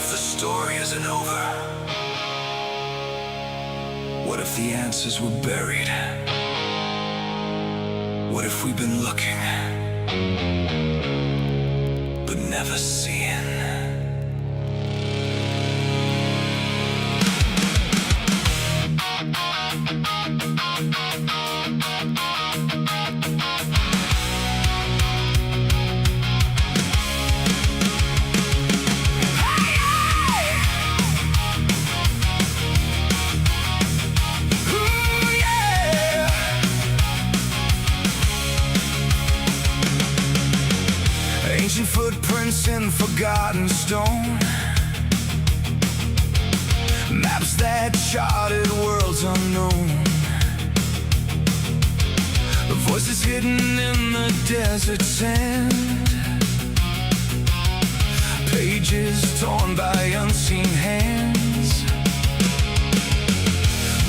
if the story isn't over? What if the answers were buried? What if we've been looking, but never seeing? Ancient footprints in forgotten stone, maps that charted worlds unknown, voices hidden in the desert sand, pages torn by unseen hands,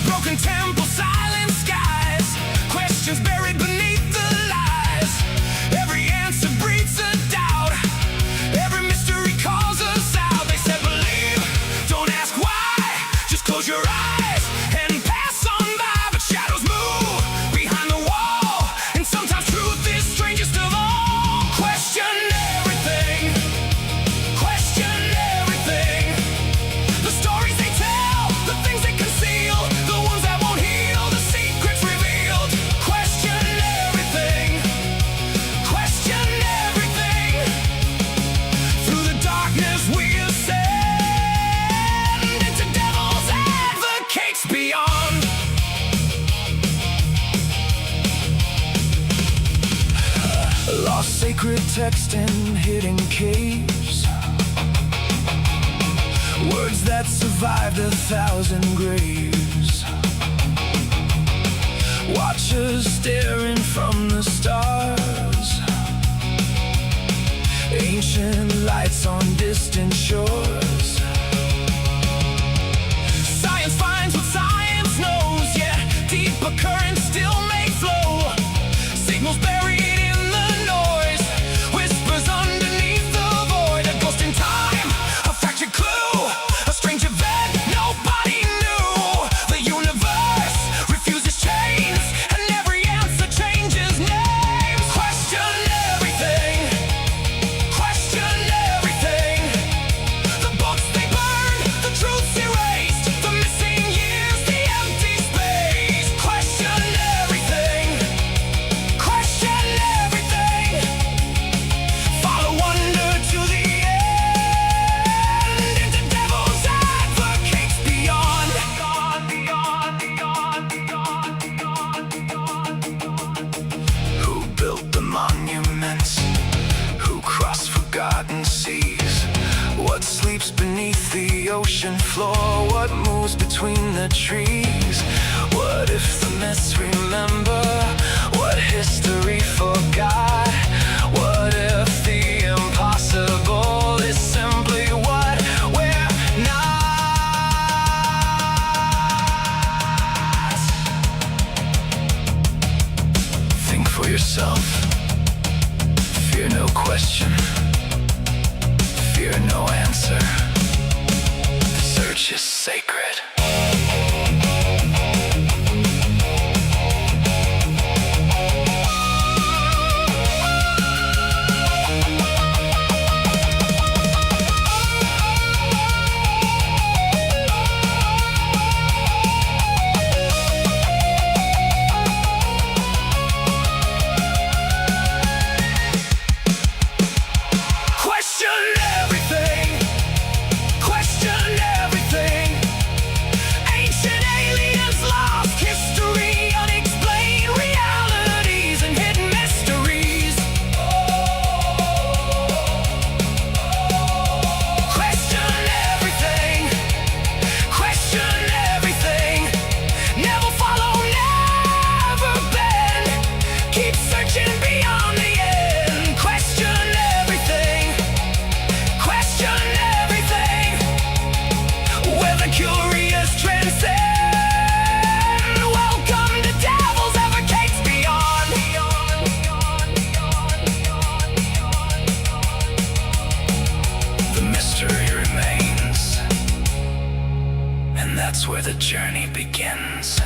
broken temples, silent skies, questions buried beneath the lies. Every answer breeds a doubt, every mystery calls us out. They said believe, don't ask why, just close your eyes and pass on by. But shadows move behind the wall, and sometimes truth is strangest of all. Question everything, question everything. The stories they tell, the things they conceal, the ones that won't heal, the secrets revealed. Question everything, question everything. Through the darkness we ascend into devil's advocates beyond. Lost sacred text in hidden caves, words that survived 1,000 graves. Watchers staring from the stars, ancient lights on distant shores. Science finds what science knows, yeah, deeper currents still may flow. Signals buried in the noise, whispers underneath the void. A ghost in time, a fractured clue, a strange event nobody knew. The universe refuses chains, and every answer changes names. Question everything, question everything. The books they burned, the truths erased, the missing years, the empty space. Question everything, question everything. Follow wonder to the end, into devil's advocates beyond. Who built the monuments? Who crossed forgotten seas? What sleeps beneath the ocean floor? What moves between the trees? What if the myths remember what history forgot? What if the impossible is simply what we're not? Think for yourself. Fear no question, fear no answer. The search is sacred. Question everything, question everything. Ancient aliens, lost history, unexplained realities and hidden mysteries. Question everything, question everything. Never follow, never bend. Keep searching beyond the end. Question everything, question everything. Where the curious transcend. Welcome to devil's advocates beyond. The mystery remains. And that's where the journey begins.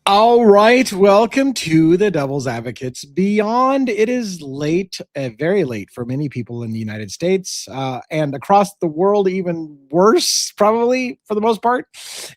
All right, welcome to the Devil's Advocates Beyond. It is late, very late for many people in the United States and across the world, even worse, probably for the most part.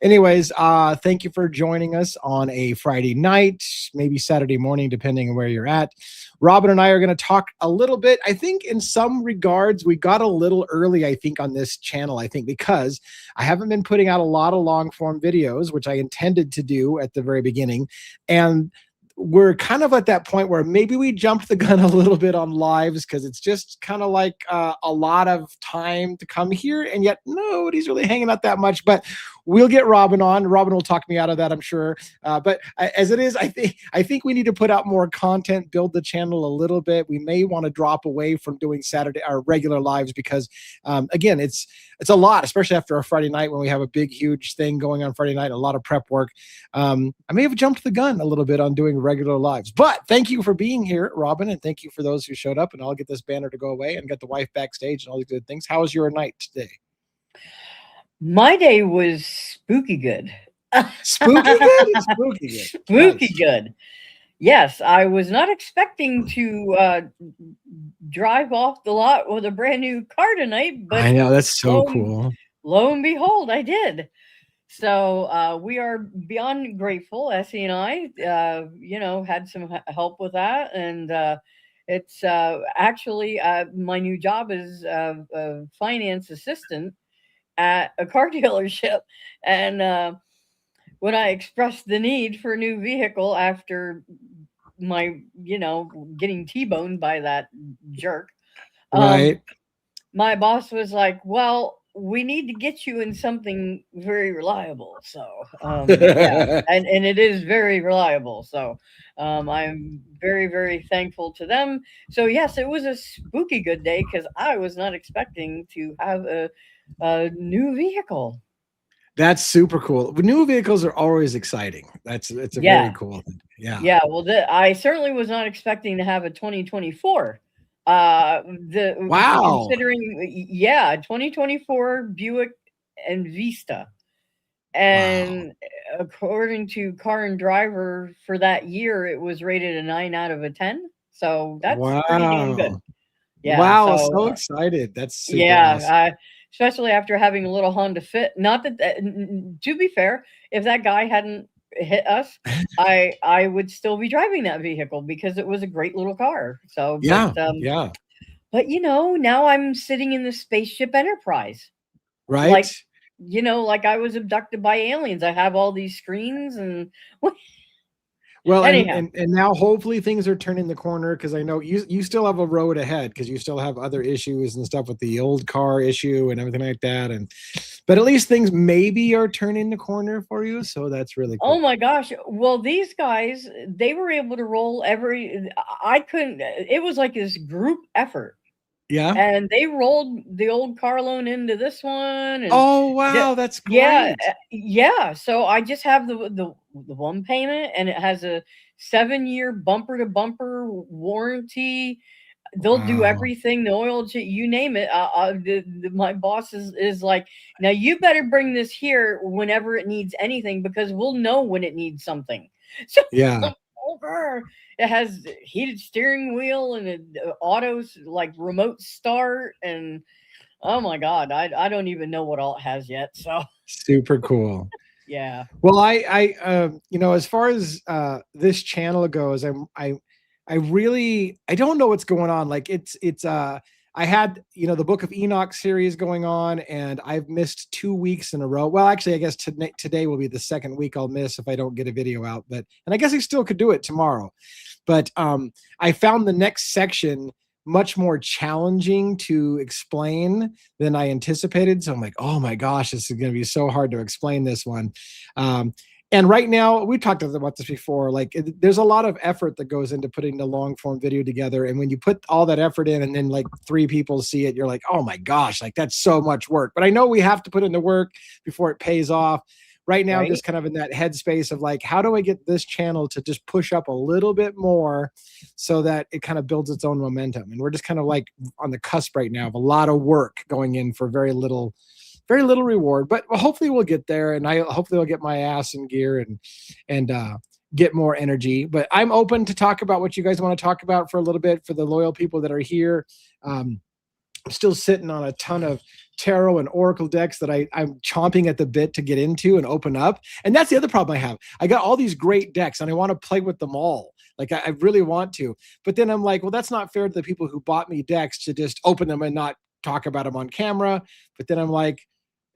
Anyways, thank you for joining us on a Friday night, maybe Saturday morning, depending on where you're at. Robin and I are going to talk a little bit. I think in some regards, we got a little early, I think, on this channel, because I haven't been putting out a lot of long form videos, which I intended to do at the very beginning. And we're kind of at that point where maybe we jumped the gun a little bit on lives because it's just kind of like a lot of time to come here. And yet nobody's really hanging out that much. But we'll get Robin on. Robin will talk me out of that, I'm sure. But as it is, I think we need to put out more content, build the channel a little bit. We may want to drop away from doing Saturday or regular lives because, again, it's a lot, especially after a Friday night when we have a big, huge thing going on Friday night, a lot of prep work. I may have jumped the gun a little bit on doing regular lives. But thank you for being here, Robin, and thank you for those who showed up. And I'll get this banner to go away and get the wife backstage and all these good things. How was your night today? My day was spooky good. Spooky good? Spooky good. Spooky good. Yes, I was not expecting to drive off the lot with a brand new car tonight, but I know, that's so cool. Lo and behold, I did. So we are beyond grateful. Essie and I, had some help with that, and it's actually my new job is a finance assistant at a car dealership. And when I expressed the need for a new vehicle after my, getting T-boned by that jerk, Right. my boss was like, well, we need to get you in something very reliable. So, yeah, and it is very reliable. So, I'm very, very thankful to them. So, yes, it was a spooky good day because I was not expecting to have a new vehicle. That's super cool. New vehicles are always exciting. It's a very cool thing. Yeah. Yeah. Well, I certainly was not expecting to have a 2024. Wow. Considering, 2024 Buick and Vista. And according to Car and Driver for that year, it was rated a 9 out of a 10. So that's pretty damn good. Yeah. Wow. So excited. That's super awesome. Especially after having a little Honda Fit. Not that, to be fair, if that guy hadn't hit us, I would still be driving that vehicle because it was a great little car. So but now I'm sitting in the spaceship Enterprise, right? Like I was abducted by aliens. I have all these screens and well, and now hopefully things are turning the corner because I know you still have a road ahead because you still have other issues and stuff with the old car issue and everything like that. But at least things maybe are turning the corner for you. So that's really cool. Oh my gosh. Well, these guys, they were able to roll I couldn't, it was like this group effort. Yeah. And they rolled the old car loan into this one. And oh, wow. That's great. Yeah. Yeah. So I just have the one payment and it has a 7-year bumper to bumper warranty. They'll do everything, the oil, you name it. My boss is like, now you better bring this here whenever it needs anything because we'll know when it needs something. So yeah. It has heated steering wheel and autos like remote start and oh my god, I don't even know what all it has yet. So super cool. Yeah. Well, I as far as this channel goes, I really don't know what's going on. Like it's I had, the Book of Enoch series going on and I've missed 2 weeks in a row. Well, actually, I guess today will be the second week I'll miss if I don't get a video out, and I guess I still could do it tomorrow. But I found the next section much more challenging to explain than I anticipated. So I'm like, oh my gosh, this is going to be so hard to explain this one. And right now, we talked about this before, there's a lot of effort that goes into putting the long form video together. And when you put all that effort in and then 3 people see it, you're like, oh my gosh, that's so much work. But I know we have to put in the work before it pays off. right now I'm Right. just kind of in that headspace of like, how do I get this channel to just push up a little bit more so that it kind of builds its own momentum? And we're just kind of like on the cusp right now of a lot of work going in for very little reward, but hopefully we'll get there. And I hopefully I'll get my ass in gear and get more energy. But I'm open to talk about what you guys want to talk about for a little bit for the loyal people that are here. I'm still sitting on a ton of tarot and oracle decks that I'm chomping at the bit to get into and open up. And that's the other problem I have. I got all these great decks and I want to play with them all. Like I really want to. But then I'm like, well, that's not fair to the people who bought me decks to just open them and not talk about them on camera. But then I'm like,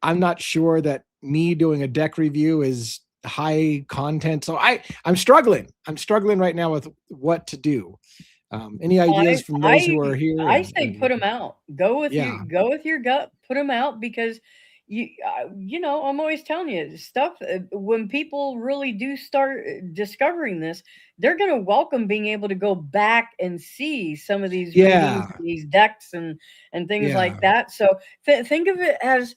I'm not sure that me doing a deck review is high content. So I'm struggling. I'm struggling right now with what to do. Any ideas I from those who are I here? I say put them out. Yeah, Go with your gut. Put them out because I'm always telling you stuff. When people really do start discovering this, they're going to welcome being able to go back and see some of these readings, yeah, these decks, and things yeah. like that. So think of it as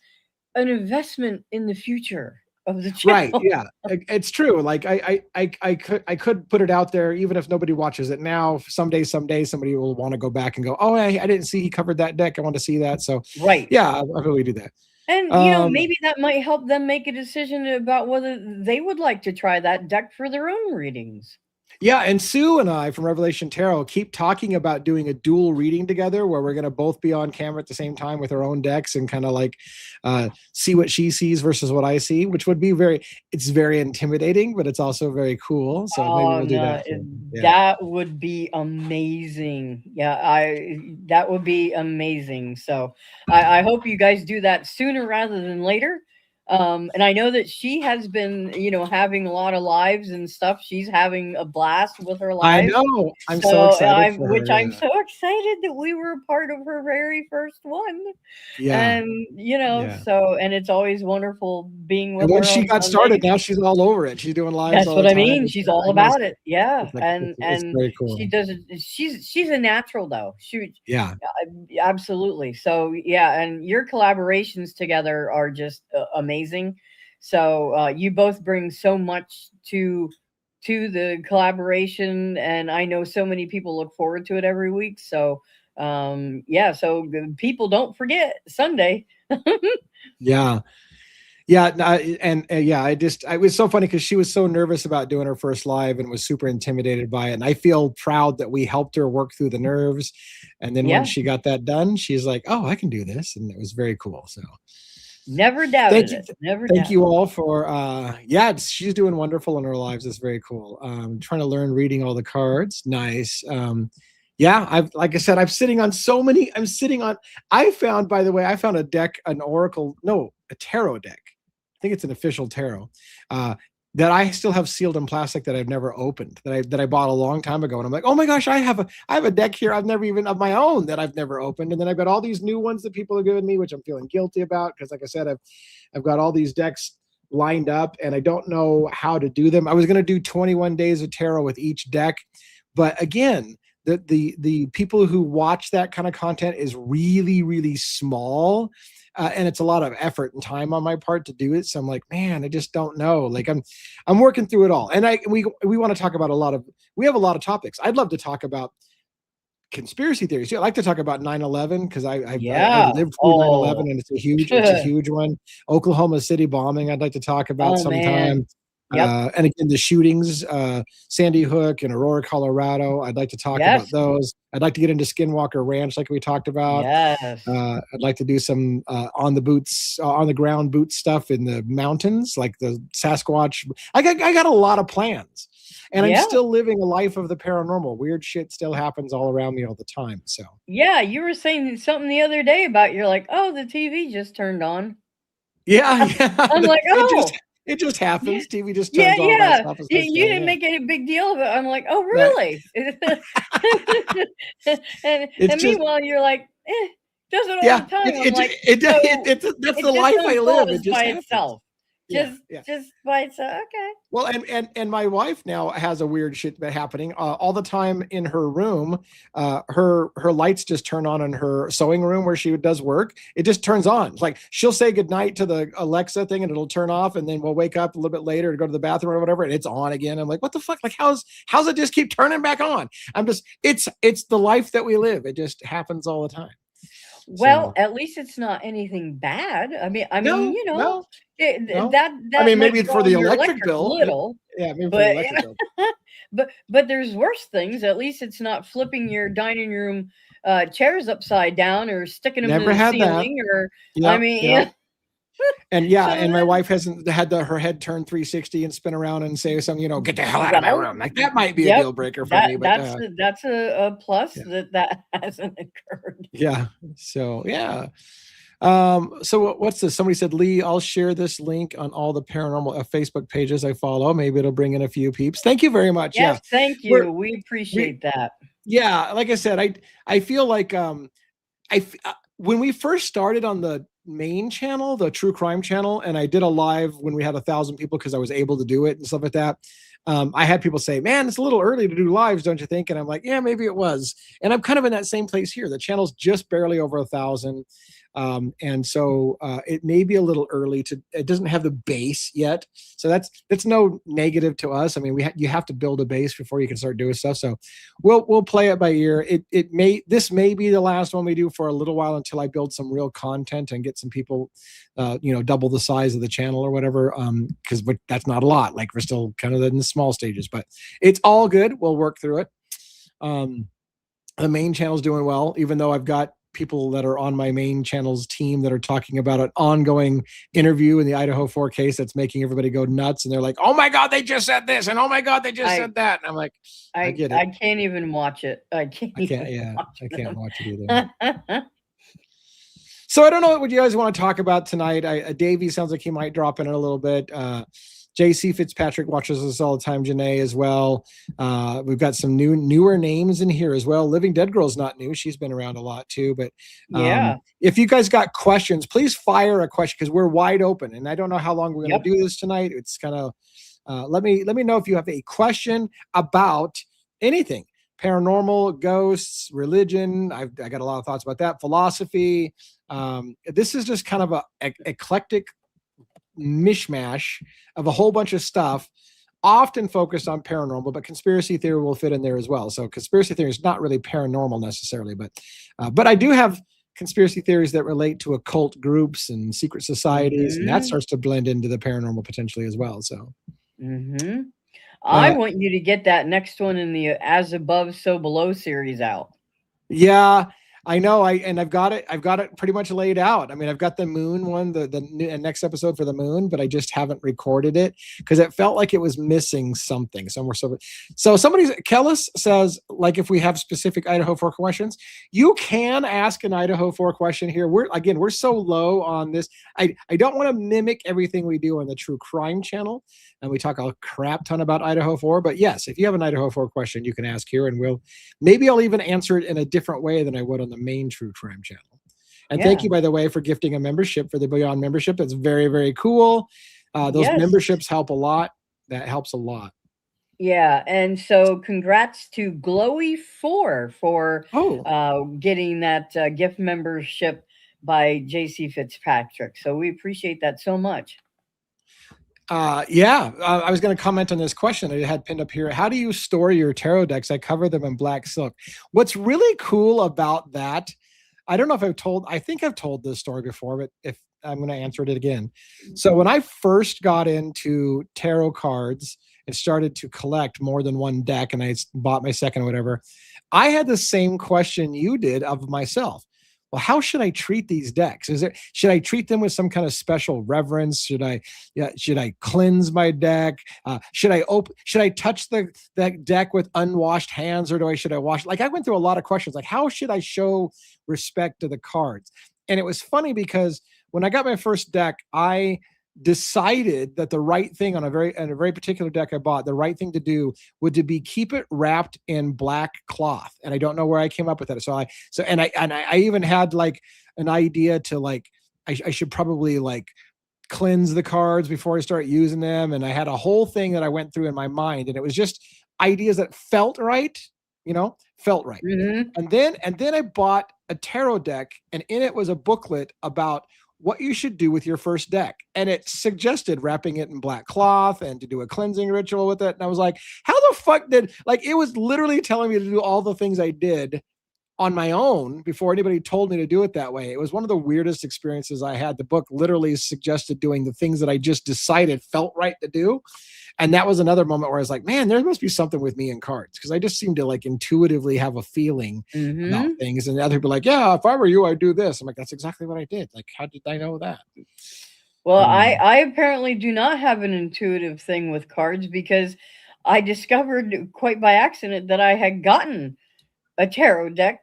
an investment in the future of the Right. channel. Yeah. It's true. Like I could put it out there even if nobody watches it now. Someday somebody will want to go back and go, oh, I didn't see he covered that deck. I want to see that. So Right. yeah, I'll really do that. And Um, maybe that might help them make a decision about whether they would like to try that deck for their own readings. Yeah, and Sue and I from Revelation Tarot keep talking about doing a dual reading together where we're going to both be on camera at the same time with our own decks and kind of like see what she sees versus what I see, which would be it's very intimidating, but it's also very cool. So maybe Oh we'll do no, that too. Yeah. that would be amazing. Yeah, I that would be amazing. So I hope you guys do that sooner rather than later. And I know that she has been, having a lot of lives and stuff. She's having a blast with her I lives. know. I'm so So excited for her. I'm Yeah. so excited that we were a part of her very first one. Yeah. And Yeah. and it's always wonderful being And with once her she on got started, Sundays. now she's all over it. She's doing lives That's all what the I time. mean. She's all I know about it. Yeah, it's like it's and very she cool. does it. She's a natural though. Yeah. Absolutely. So yeah, and your collaborations together are just amazing. So you both bring so much to the collaboration, and I know so many people look forward to it every week. So yeah, so people don't forget Sunday. Yeah. Yeah, no, yeah, I was so funny because she was so nervous about doing her first live and was super intimidated by it. And I feel proud that we helped her work through the nerves. And then once Yeah, she got that done, she's like, "Oh, I can do this," and it was very cool. So never thank doubted you, it. Never thank you doubted. all for yeah, she's doing wonderful in her lives. It's very cool. Trying to learn reading all the cards, nice. Yeah, I've like I said, I'm sitting on so many. I found, by the way, I found a deck, an oracle, no, a tarot deck. I think it's an official tarot that I still have sealed in plastic that I've never opened, that I bought a long time ago. And I'm like, oh my gosh, I have a deck here I've never even of my own that I've never opened. And then I've got all these new ones that people are giving me, which I'm feeling guilty about because, like I said, I've got all these decks lined up and I don't know how to do them. I was going to do 21 days of tarot with each deck, but again, the people who watch that kind of content is really, really small. And it's a lot of effort and time on my part to do it. So I'm like, man, I just don't know. Like I'm working through it all. And we want to talk about we have a lot of topics. I'd love to talk about conspiracy theories. Yeah, I like to talk about 9/11 because I've Yeah. lived through 9/11 Oh. and it's a huge one. Oklahoma City bombing, I'd like to talk about Oh sometime. man. Yep. And again, the shootings, Sandy Hook and Aurora, Colorado. I'd like to talk about Yes. those. I'd like to get into Skinwalker Ranch, like we talked about. Yes. I'd like to do some on the ground boot stuff in the mountains, like the Sasquatch. I got a lot of plans, and I'm Yeah. still living a life of the paranormal. Weird shit still happens all around me all the time. So Yeah, you were saying something the other day about you're like, "Oh, the TV just turned on." yeah, yeah, I'm like, it just "Oh, it just yeah, happens. TV just yeah, turns on by yeah. itself and starts You playing. didn't Yeah, make any big deal of it." I'm like, "Oh, right. really?" It's And just meanwhile, you're like, does it all yeah. the time." I'm like, That's "So the it just life I live. It unfolds just by happens. itself." Yeah, yeah. just by itself. Okay. Well, and my wife now has a weird shit that happening all the time in her room. Her lights just turn on in her sewing room where she does work. It just turns on. Like she'll say goodnight to the Alexa thing, and it'll turn off, and then we'll wake up a little bit later to go to the bathroom or whatever, and it's on again. I'm like, what the fuck? Like, how's it just keep turning back on? I'm just it's the life that we live. It just happens all the time. Well, So at least it's not anything bad. no, no, no. that I mean, might maybe draw for the on your electric electric a bill, little, yeah, maybe for the but electric bill. but there's worse things. At least it's not flipping your dining room chairs upside down or sticking them to Never the had that. ceiling. Or I Yep, mean, yep. And yeah, so and my that, wife hasn't had her head turn 360 and spin around and say something, get the hell out of my well, room. Like that might be a yep, deal breaker for me, but that's a plus yeah, that hasn't occurred. yeah. So yeah. So what's this? Somebody said, Lee, I'll share this link on all the paranormal Facebook pages I follow. Maybe it'll bring in a few peeps. Thank you very much. Yeah. Yes, thank We're you. We we appreciate that. yeah, like I said, I feel like when we first started on the main channel, the true crime channel, and I did a live when we had 1,000 people because I was able to do it and stuff like that. I had people say, man, it's a little early to do lives, don't you think? And I'm like, yeah, maybe it was. And I'm kind of in that same place here. The channel's just barely over 1,000. And so it may be a little early it doesn't have the base yet. So that's no negative to us. I mean, you have to build a base before you can start doing stuff. So we'll play it by ear. This may be the last one we do for a little while until I build some real content and get some people, double the size of the channel or whatever. Cause that's not a lot. Like we're still kind of in the small stages, but it's all good. We'll work through it. The main channel's doing well, even though I've got people that are on my main channel's team that are talking about an ongoing interview in the Idaho 4 case that's making everybody go nuts. And they're like, oh my God, they just said this. And oh my God, they just said that. And I'm like, I get it. I can't even watch it. I can't watch it either. So I don't know what you guys want to talk about tonight. Davey sounds like he might drop in a little bit. JC Fitzpatrick watches us all the time. Janae as well. We've got some newer names in here as well. Living Dead Girl's not new. She's been around a lot too. But yeah, if you guys got questions, please fire a question because we're wide open. And I don't know how long we're going to do this tonight. It's kind of let me know if you have a question about anything. Paranormal, ghosts, religion. I got a lot of thoughts about that. Philosophy. This is just kind of a eclectic mishmash of a whole bunch of stuff, often focused on paranormal, but conspiracy theory will fit in there as well. So conspiracy theory is not really paranormal necessarily, but I do have conspiracy theories that relate to occult groups and secret societies, and that starts to blend into the paranormal potentially as well. So I want you to get that next one in the As Above, So Below series out. Yeah, I know. I've got it pretty much laid out. I mean, I've got the moon one, the next episode for the moon, but I just haven't recorded it because it felt like it was missing something somewhere. So Kellis says, like, if we have specific Idaho 4 questions, you can ask an Idaho 4 question here. We're so low on this. I don't want to mimic everything we do on the True Crime channel, and we talk a crap ton about Idaho 4. But yes, if you have an Idaho 4 question, you can ask here, and I'll even answer it in a different way than I would on the main True Crime channel. And thank you, by the way, for gifting a membership for the Beyond membership. That's very, very cool. Those memberships help a lot. That helps a lot. Yeah, and so congrats to Glowy4 for getting that gift membership by JC Fitzpatrick. So we appreciate that so much. I was going to comment on this question I had pinned up here. How do you store your tarot decks? I cover them in black silk. What's really cool about that, I don't know if I think I've told this story before, but if I'm going to answer it again. So when I first got into tarot cards and started to collect more than one deck, and I bought my second or whatever, I had the same question you did of myself. Well, how should I treat these decks? Should I treat them with some kind of special reverence? Should I cleanse my deck? Should I touch that deck with unwashed hands, or should I wash? Like, I went through a lot of questions, like how should I show respect to the cards? And it was funny because when I got my first deck, I decided that the right thing on a very particular deck I bought, the right thing to do would to be keep it wrapped in black cloth. And I don't know where I came up with that. So I even had like an idea to like, I should probably like cleanse the cards before I start using them. And I had a whole thing that I went through in my mind, and it was just ideas that felt right, felt right. Mm-hmm. And then I bought a tarot deck, and in it was a booklet about what you should do with your first deck. And it suggested wrapping it in black cloth and to do a cleansing ritual with it. And I was like, how the fuck it was literally telling me to do all the things I did on my own before anybody told me to do it that way. It was one of the weirdest experiences I had. The book literally suggested doing the things that I just decided felt right to do. And that was another moment where I was like, man, there must be something with me in cards, because I just seem to like intuitively have a feeling about Mm-hmm. things. And other people are like, yeah, if I were you, I'd do this. I'm like, that's exactly what I did. Like, how did I know that? Well, I, Um, I apparently do not have an intuitive thing with cards, because I discovered quite by accident that I had gotten a tarot deck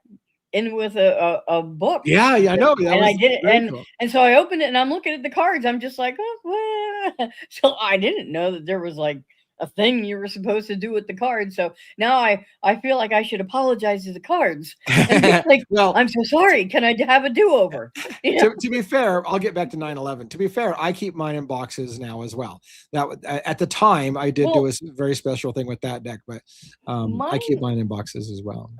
in with a book. yeah, I know. That And I was did it, very cool. and so I opened it and I'm looking at the cards. I'm just like, oh, so I didn't know that there was like a thing you were supposed to do with the cards. So now I feel like I should apologize to the cards and be like, Well, I'm so sorry. Can I have a do over? to be fair, I'll get back to 9/11. To be fair, I keep mine in boxes now as well. Now, at the time, I did do Well, a very special thing with that deck, but I keep mine. mine in boxes as well.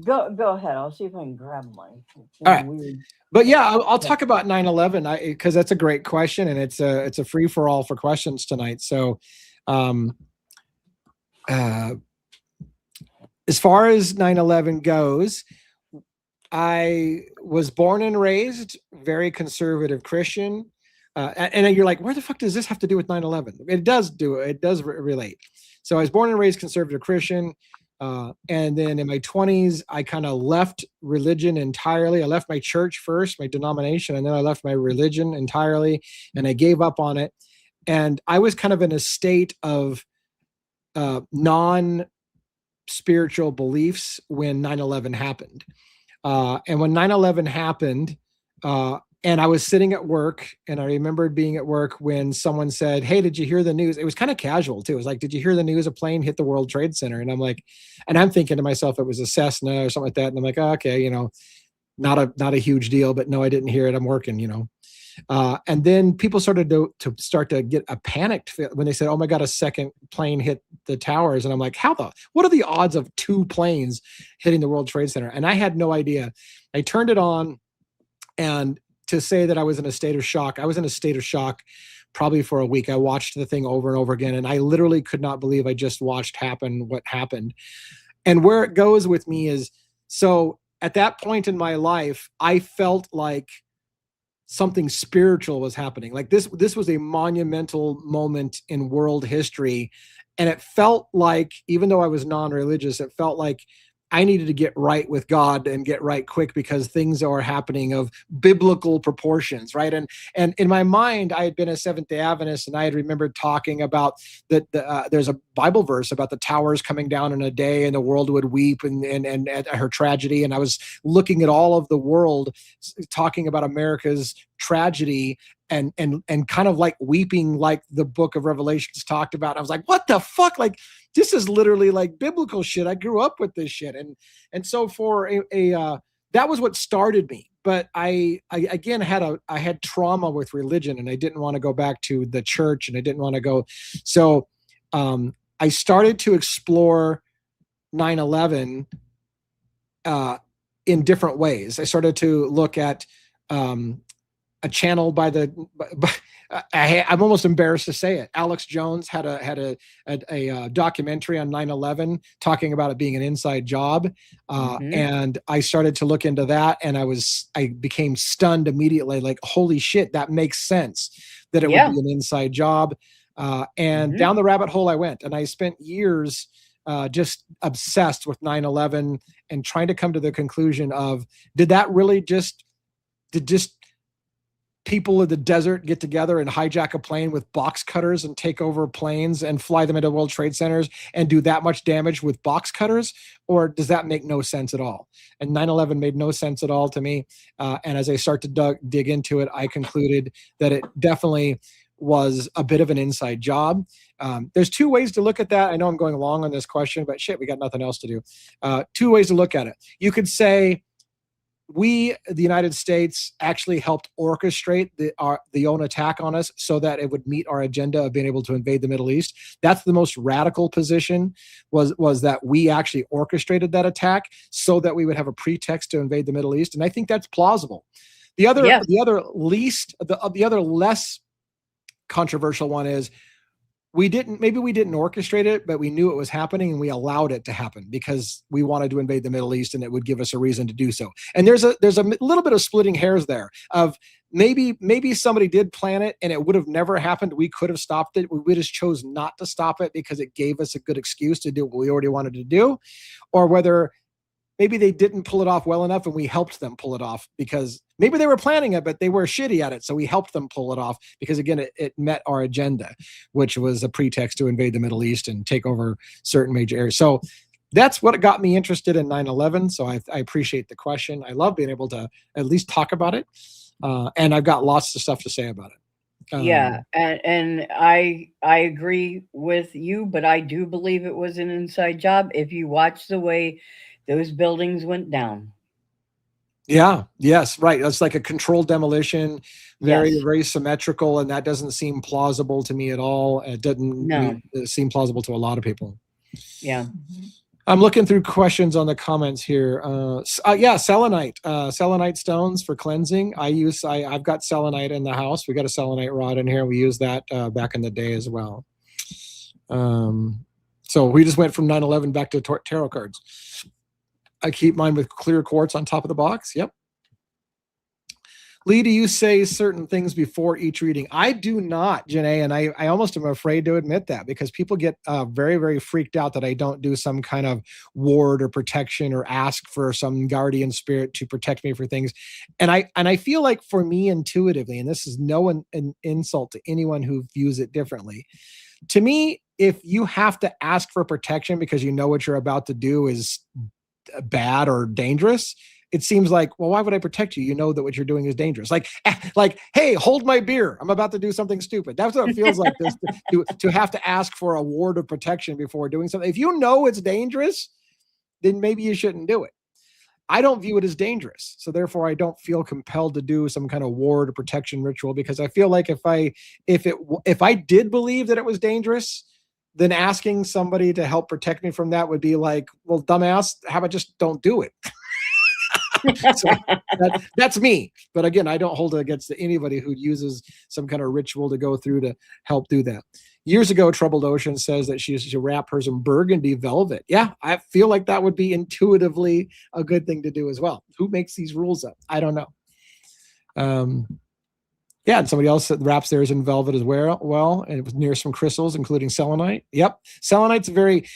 Go ahead. I'll see if I can grab mine. It's All in a right. weird. But yeah, I'll talk about 9/11 because that's a great question, and it's a free for all for questions tonight. So, um, uh, as far as 9/11 goes, I was born and raised very conservative Christian. And you're like, where the fuck does this have to do with 9/11? It does relate. So I was born and raised conservative Christian. And then in my 20s, I kind of left religion entirely. I left my church first, my denomination, and then I left my religion entirely, and I gave up on it. And I was kind of in a state of non spiritual beliefs when 9/11 happened. And when 9/11 happened, and I was sitting at work, and I remembered being at work when someone said, hey, did you hear the news? It was kind of casual too. It was like, did you hear the news? A plane hit the World Trade Center. And I'm like, and I'm thinking to myself, it was a Cessna or something like that. And I'm like, oh, okay, not a huge deal, but no, I didn't hear it. I'm working. And then people started to start to get a panicked when they said, oh my God, a second plane hit the towers. And I'm like, what are the odds of two planes hitting the World Trade Center? And I had no idea. I turned it on, and to say that I was in a state of shock, I was in a state of shock probably for a week. I watched the thing over and over again, and I literally could not believe I just watched what happened. And where it goes with me is, so at that point in my life, I felt like something spiritual was happening. Like this was a monumental moment in world history. And it felt like, even though I was non-religious, it felt like I needed to get right with God and get right quick, because things are happening of biblical proportions, right? And in my mind, I had been a Seventh-day Adventist, and I had remembered talking about that. There's a Bible verse about the towers coming down in a day, and the world would weep, and at her tragedy. And I was looking at all of the world, talking about America's tragedy, and kind of like weeping, like the book of Revelations talked about. I was like, what the fuck? Like, this is literally like biblical shit. I grew up with this shit. And so for that was what started me. But I again I had trauma with religion, and I didn't want to go back to the church, and I didn't want to go. So I started to explore 9/11 in different ways. I started to look at a channel by I'm almost embarrassed to say it. Alex Jones had a documentary on 9/11 talking about it being an inside job. And I started to look into that, and I became stunned immediately. Like, holy shit, that makes sense that it would be an inside job. And down the rabbit hole I went, and I spent years just obsessed with 9/11 and trying to come to the conclusion of, did people of the desert get together and hijack a plane with box cutters and take over planes and fly them into World Trade Centers and do that much damage with box cutters? Or does that make no sense at all? And 9/11 made no sense at all to me. And as I start to dig into it, I concluded that it definitely was a bit of an inside job. There's two ways to look at that. I know I'm going long on this question, but shit, we got nothing else to do. Two ways to look at it. You could say, the United States, actually helped orchestrate the own attack on us so that it would meet our agenda of being able to invade the Middle East. That's the most radical position, was that we actually orchestrated that attack so that we would have a pretext to invade the Middle East. And I think that's plausible. The other less controversial one is maybe we didn't orchestrate it, but we knew it was happening and we allowed it to happen because we wanted to invade the Middle East and it would give us a reason to do so. And there's a little bit of splitting hairs there of maybe somebody did plan it and it would have never happened. We could have stopped it. We just chose not to stop it because it gave us a good excuse to do what we already wanted to do, or whether maybe they didn't pull it off well enough and we helped them pull it off because maybe they were planning it, but they were shitty at it. So we helped them pull it off because, again, it met our agenda, which was a pretext to invade the Middle East and take over certain major areas. So that's what got me interested in 9/11. So I appreciate the question. I love being able to at least talk about it. And I've got lots of stuff to say about it. Yeah, and I agree with you, but I do believe it was an inside job. If you watch the way those buildings went down. Yeah. Yes. Right. It's like a controlled demolition, very, Yes. very symmetrical, and that doesn't seem plausible to me at all. It doesn't No. seem plausible to a lot of people. Yeah. I'm looking through questions on the comments here. Yeah, selenite, selenite stones for cleansing. I've got selenite in the house. We got a selenite rod in here. We used that back in the day as well. So we just went from 9/11 back to tarot cards. I keep mine with clear quartz on top of the box. Yep. Lee, do you say certain things before each reading? I do not, Janae, and I almost am afraid to admit that because people get very, very freaked out that I don't do some kind of ward or protection or ask for some guardian spirit to protect me for things. And I feel like for me intuitively, and this is an insult to anyone who views it differently, to me, if you have to ask for protection because you know what you're about to do is bad or dangerous, it seems like, well, why would I protect you? You know that what you're doing is dangerous. Like, hey, hold my beer. I'm about to do something stupid. That's what it feels like this, to have to ask for a ward of protection before doing something. If you know it's dangerous, then maybe you shouldn't do it. I don't view it as dangerous. So therefore I don't feel compelled to do some kind of ward or protection ritual, because I feel like if I did believe that it was dangerous, then asking somebody to help protect me from that would be like, well, dumbass, how about just don't do it? So that's me. But again, I don't hold it against anybody who uses some kind of ritual to go through to help do that. Years ago, Troubled Ocean says that she used to wrap hers in burgundy velvet. Yeah, I feel like that would be intuitively a good thing to do as well. Who makes these rules up? I don't know. Yeah, and somebody else that wraps theirs in velvet as well, and it was near some crystals, including selenite. Yep, selenite's very,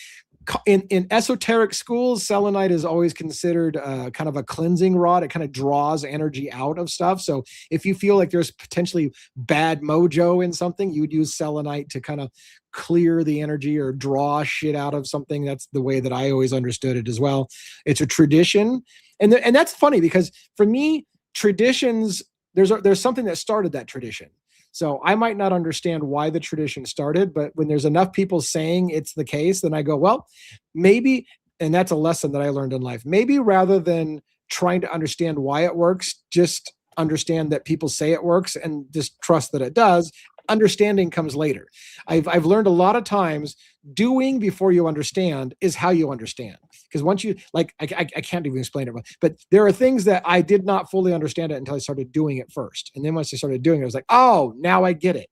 in esoteric schools, selenite is always considered kind of a cleansing rod. It kind of draws energy out of stuff. So if you feel like there's potentially bad mojo in something, you would use selenite to kind of clear the energy or draw shit out of something. That's the way that I always understood it as well. It's a tradition, and that's funny because for me, traditions, there's something that started that tradition. So I might not understand why the tradition started, but when there's enough people saying it's the case, then I go, well, maybe, and that's a lesson that I learned in life. Maybe rather than trying to understand why it works, just understand that people say it works and just trust that it does. Understanding comes later. I've learned a lot of times doing before you understand is how you understand. Because once you, like, I can't even explain it, but there are things that I did not fully understand it until I started doing it first. And then once I started doing it, I was like, oh, now I get it.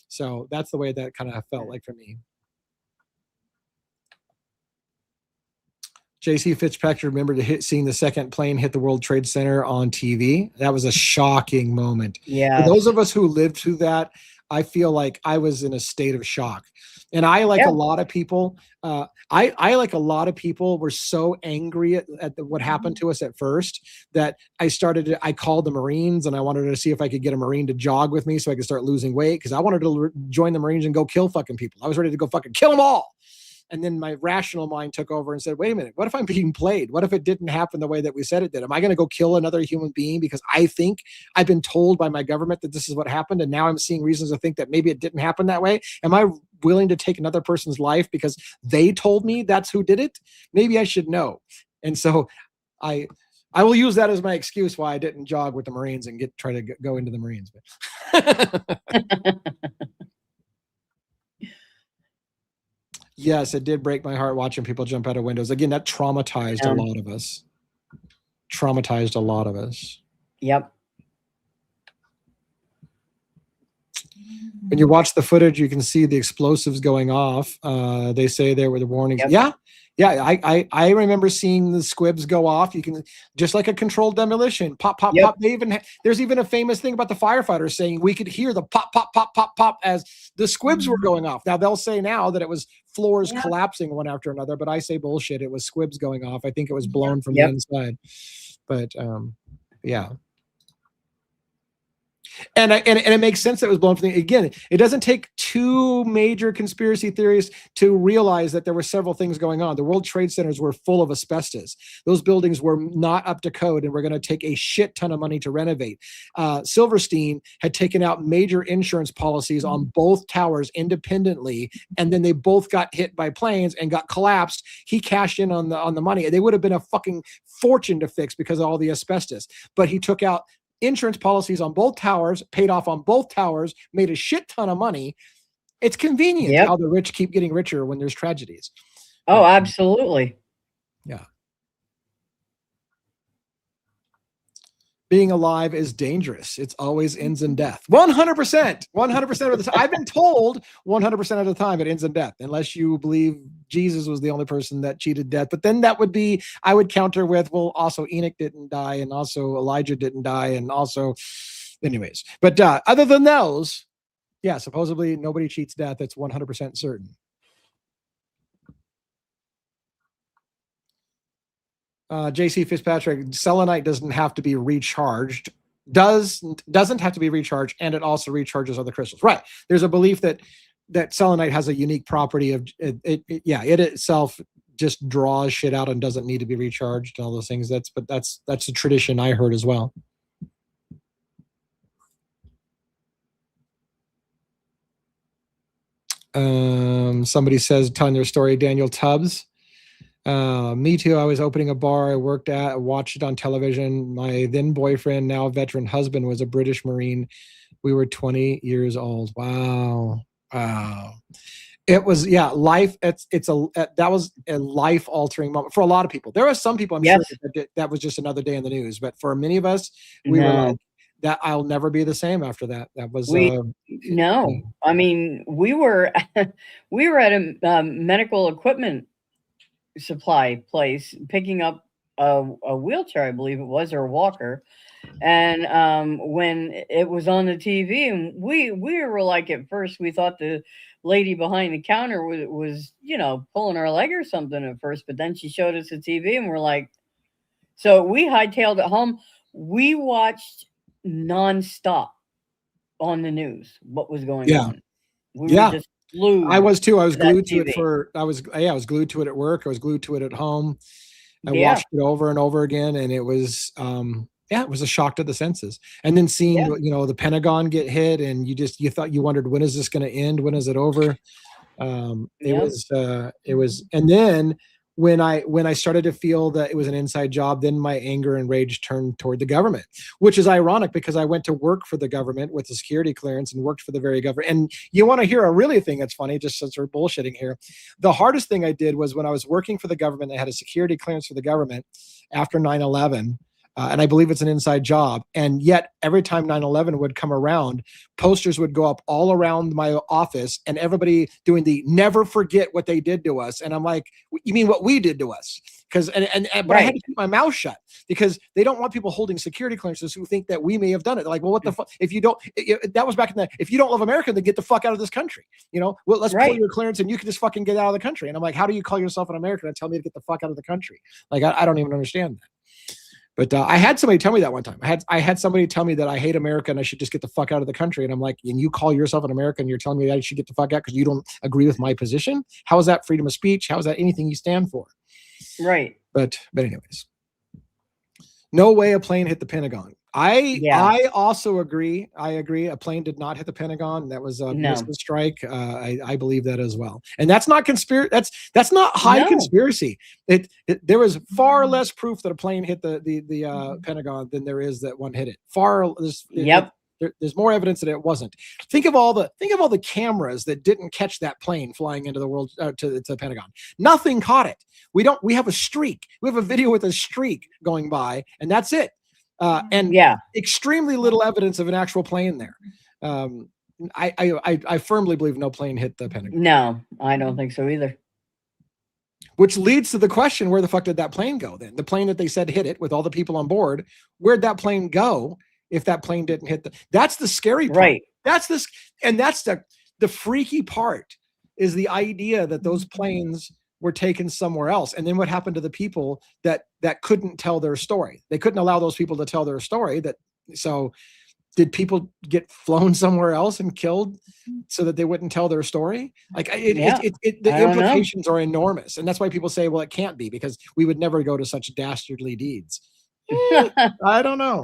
So that's the way that kind of felt like for me. JC Fitzpatrick remembered seeing the second plane hit the World Trade Center on TV. That was a shocking moment. Yeah. For those of us who lived through that, I feel like I was in a state of shock. And I, like a lot of people, I like a lot of people were so angry at what happened to us at first that I called the Marines and I wanted to see if I could get a Marine to jog with me so I could start losing weight, because I wanted to join the Marines and go kill fucking people. I was ready to go fucking kill them all. And then my rational mind took over and said, wait a minute, what if I'm being played? What if it didn't happen the way that we said it did? Am I going to go kill another human being because I think I've been told by my government that this is what happened, and now I'm seeing reasons to think that maybe it didn't happen that way? Am I willing to take another person's life because they told me that's who did it? Maybe I should know. And so I I will use that as my excuse why I didn't jog with the Marines and try to go into the Marines. Yes, it did break my heart watching people jump out of windows. Again, that traumatized a lot of us. Traumatized a lot of us. Yep. When you watch the footage, you can see the explosives going off. They say there were the warnings. Yep. Yeah. I remember seeing the squibs go off. You can, just like a controlled demolition, pop, pop, pop. There's even a famous thing about the firefighters saying we could hear the pop, pop, pop, pop, pop as the squibs were going off. Now they'll say now that it was floors collapsing one after another, but I say bullshit. It was squibs going off. I think it was blown from the inside. But yeah. And it makes sense that it was blown from the, again, it doesn't take two major conspiracy theories to realize that there were several things going on. The World Trade Centers were full of asbestos. Those buildings were not up to code and were going to take a shit ton of money to renovate. Silverstein had taken out major insurance policies on both towers independently, and then they both got hit by planes and got collapsed. He cashed in on the money. They would have been a fucking fortune to fix because of all the asbestos. But he took out insurance policies on both towers, paid off on both towers, made a shit ton of money. It's convenient how the rich keep getting richer when there's tragedies. Oh, absolutely. Yeah. Being alive is dangerous. It's always ends in death. 100%. 100% of the time. I've been told 100% of the time it ends in death, unless you believe Jesus was the only person that cheated death. But then that would be, I would counter with, well, also Enoch didn't die, and also Elijah didn't die, and also, anyways. But other than those, yeah, supposedly nobody cheats death. It's 100% certain. JC Fitzpatrick, selenite doesn't have to be recharged. Doesn't have to be recharged, and it also recharges other crystals. Right. There's a belief that selenite has a unique property of it itself just draws shit out and doesn't need to be recharged and all those things. That's a tradition I heard as well. Somebody says, telling their story, Daniel Tubbs. Me too. I was opening a bar I worked at, watched it on television. My then boyfriend, now veteran husband, was a British Marine. We were 20 years old. Wow. It was, life. That was a life altering moment for a lot of people. There are some people, I'm sure that was just another day in the news, but for many of us, we were like, that I'll never be the same after that. That was, no, I mean, we were at a medical equipment supply place picking up a wheelchair, I believe it was, or a walker, and when it was on the TV, and we were like, at first we thought the lady behind the counter was pulling our leg or something at first, but then she showed us the TV and we're like, so we hightailed it home. We watched nonstop on the news what was going on. We were just glued. I was too. I was glued to it I was glued to it at work. I was glued to it at home. I watched it over and over again, and it was it was a shock to the senses. And then seeing the Pentagon get hit, and you wondered, when is this going to end? When is it over? It was, and then when I started to feel that it was an inside job, then my anger and rage turned toward the government, which is ironic because I went to work for the government with a security clearance and worked for the very government. And you want to hear a really thing that's funny, just since we're bullshitting here. The hardest thing I did was when I was working for the government, I had a security clearance for the government after 9/11. And I believe it's an inside job. And yet every time 9/11 would come around, posters would go up all around my office and everybody doing the never forget what they did to us. And I'm like, you mean what we did to us? But I had to keep my mouth shut because they don't want people holding security clearances who think that we may have done it. They're like, well, what the fuck? If you don't, that was back in if you don't love America, then get the fuck out of this country. Well, let's pull your clearance and you can just fucking get out of the country. And I'm like, how do you call yourself an American and tell me to get the fuck out of the country? Like, I don't even understand that. But I had somebody tell me that one time. I had somebody tell me that I hate America and I should just get the fuck out of the country. And I'm like, and you call yourself an American and you're telling me that I should get the fuck out because you don't agree with my position? How is that freedom of speech? How is that anything you stand for? Right. But anyways, no way a plane hit the Pentagon. Yeah. I also agree. I agree. A plane did not hit the Pentagon. That was a No. missile strike. I believe that as well. And that's not conspiracy. That's not high No. conspiracy. There was far less proof that a plane hit the Pentagon than there is that one hit it. Yep. There's more evidence that it wasn't. Think of all the cameras that didn't catch that plane flying into the world to the Pentagon. Nothing caught it. We have a streak. We have a video with a streak going by, and that's it. And Yeah. extremely little evidence of an actual plane there. I firmly believe no plane hit the Pentagon. No, I don't think so either. Which leads to the question: where the fuck did that plane go? Then the plane that they said hit it with all the people on board, where'd that plane go? If that plane didn't hit that's the scary part. Right. That's the freaky part is the idea that those planes were taken somewhere else. And then what happened to the people that couldn't tell their story? They couldn't allow those people to tell their story. So did people get flown somewhere else and killed so that they wouldn't tell their story? Like the implications are enormous. And that's why people say, well, it can't be because we would never go to such dastardly deeds. I don't know.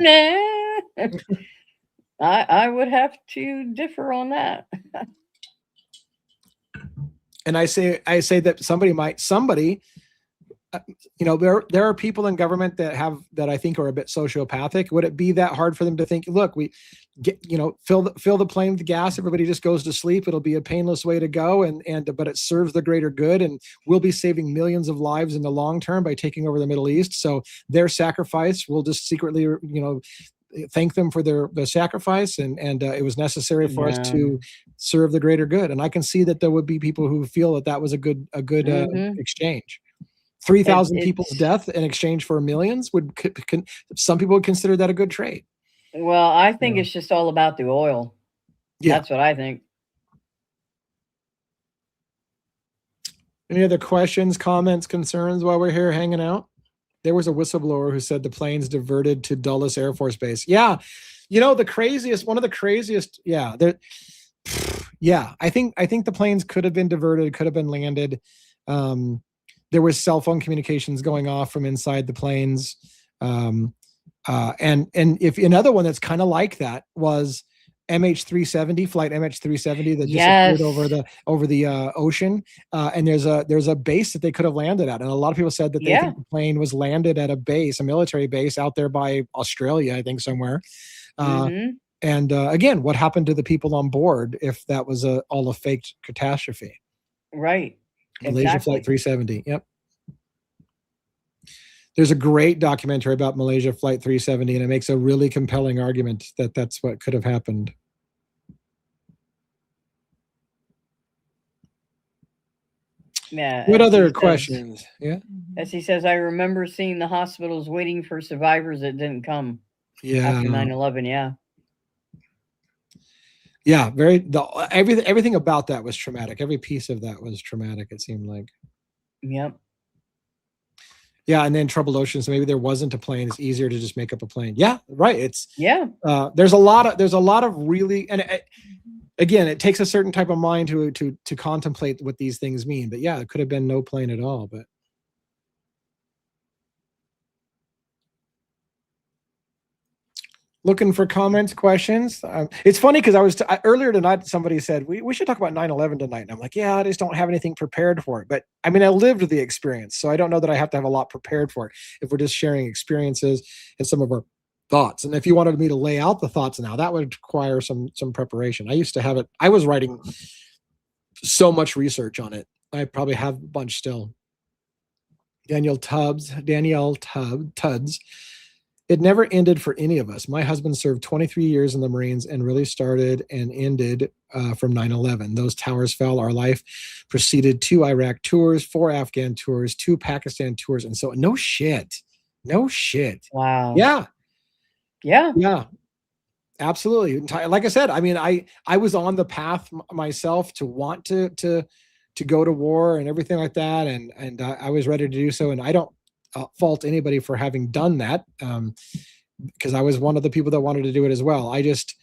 I would have to differ on that. And I say that somebody, there are people in government that I think are a bit sociopathic. Would it be that hard for them to think, look, we get, fill the plane with gas, everybody just goes to sleep. It'll be a painless way to go. But it serves the greater good. And we'll be saving millions of lives in the long term by taking over the Middle East. So their sacrifice, we'll just secretly, thank them for their sacrifice. And it was necessary for us to serve the greater good. And I can see that there would be people who feel that was a good exchange. 3,000 people's death in exchange for millions some people would consider that a good trade. Well, I think it's just all about the oil. Yeah. That's what I think. Any other questions, comments, concerns while we're here hanging out? There was a whistleblower who said the planes diverted to Dulles Air Force Base. Yeah. One of the craziest. Yeah. I think the planes could have been diverted, could have been landed. There was cell phone communications going off from inside the planes. And if another one that's kind of like that was MH370, flight MH370 that disappeared over the ocean. And there's a base that they could have landed at. And a lot of people said that they think the plane was landed at a military base out there by Australia, I think somewhere. And again, what happened to the people on board if that was all a faked catastrophe? Right. Malaysia Flight 370. Yep. There's a great documentary about Malaysia Flight 370, and it makes a really compelling argument that that's what could have happened. Yeah. What other questions? Yeah. As he says, I remember seeing the hospitals waiting for survivors that didn't come. Yeah. After 9/11. Yeah. Yeah. Everything about that was traumatic. Every piece of that was traumatic, it seemed like. Yep. Yeah, and then troubled oceans. So maybe there wasn't a plane. It's easier to just make up a plane. Yeah, right. There's a lot of really, and again, it takes a certain type of mind to contemplate what these things mean. But yeah, it could have been no plane at all. But looking for comments, questions. It's funny because I was earlier tonight. Somebody said we should talk about 9/11 tonight, and I'm like, yeah, I just don't have anything prepared for it. But I mean, I lived the experience, so I don't know that I have to have a lot prepared for it. If we're just sharing experiences and some of our thoughts, and if you wanted me to lay out the thoughts now, that would require some preparation. I used to have it. I was writing so much research on it. I probably have a bunch still. Danielle Tubbs. It never ended for any of us. My husband served 23 years in the Marines and really started and ended from 9/11. Those towers fell. Our life proceeded 2 Iraq tours, 4 Afghan tours, 2 Pakistan tours. And so no shit. Wow. Yeah. Absolutely. Like I said, I mean, I was on the path myself to want to go to war and everything like that. And I was ready to do so. And I don't fault anybody for having done that, because I was one of the people that wanted to do it as well. I just,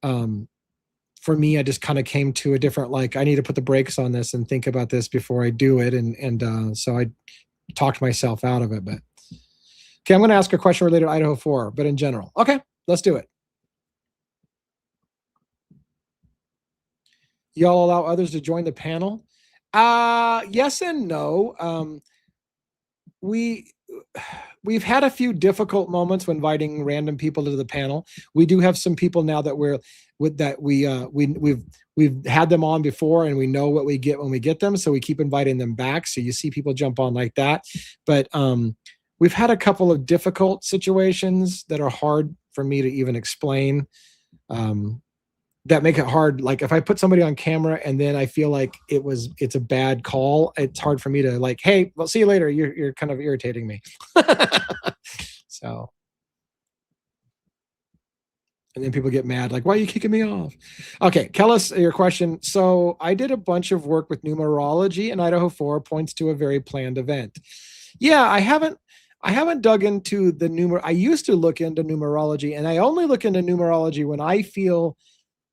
for me, I just kind of came to a different, I need to put the brakes on this and think about this before I do it. And so I talked myself out of it. But okay, I'm going to ask a question related to Idaho 4, but in general. Okay. Let's do it. Y'all allow others to join the panel? Yes and no. We we've had a few difficult moments when inviting random people to the panel. We do have some people now that we've had them on before, and we know what we get when we get them, so we keep inviting them back. So you see people jump on like that. But we've had a couple of difficult situations that are hard for me to even explain. That make it hard. Like if I put somebody on camera and then I feel like it's a bad call, it's hard for me to like, hey, well, see you later. You're kind of irritating me. So, and then people get mad, like, why are you kicking me off? Okay, Kellis, your question. So I did a bunch of work with numerology, and Idaho 4 points to a very planned event. Yeah, I haven't dug into I used to look into numerology, and I only look into numerology when I feel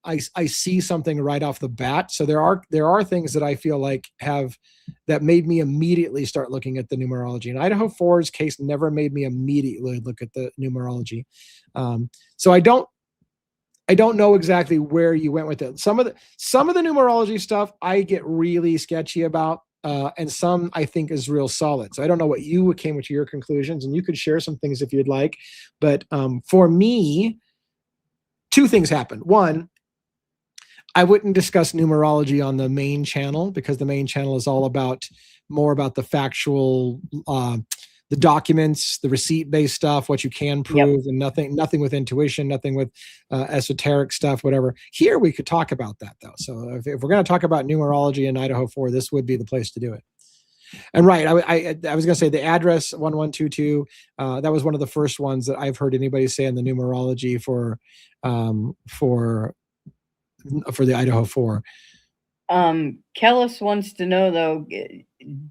I see something right off the bat. So there are things that I feel like that made me immediately start looking at the numerology. And Idaho 4's case never made me immediately look at the numerology. So I don't know exactly where you went with it. Some of the numerology stuff I get really sketchy about, and some I think is real solid. So I don't know what you came to your conclusions, and you could share some things if you'd like. But for me, two things happened. One, I wouldn't discuss numerology on the main channel, because the main channel is all more about the factual, the documents, the receipt-based stuff, what you can prove, and nothing with intuition, nothing with esoteric stuff, whatever. Here we could talk about that though. So if we're going to talk about numerology in Idaho 4, this would be the place to do it. And right, I was going to say the address 1122. That was one of the first ones that I've heard anybody say in the numerology for the Idaho 4. Kellis wants to know though,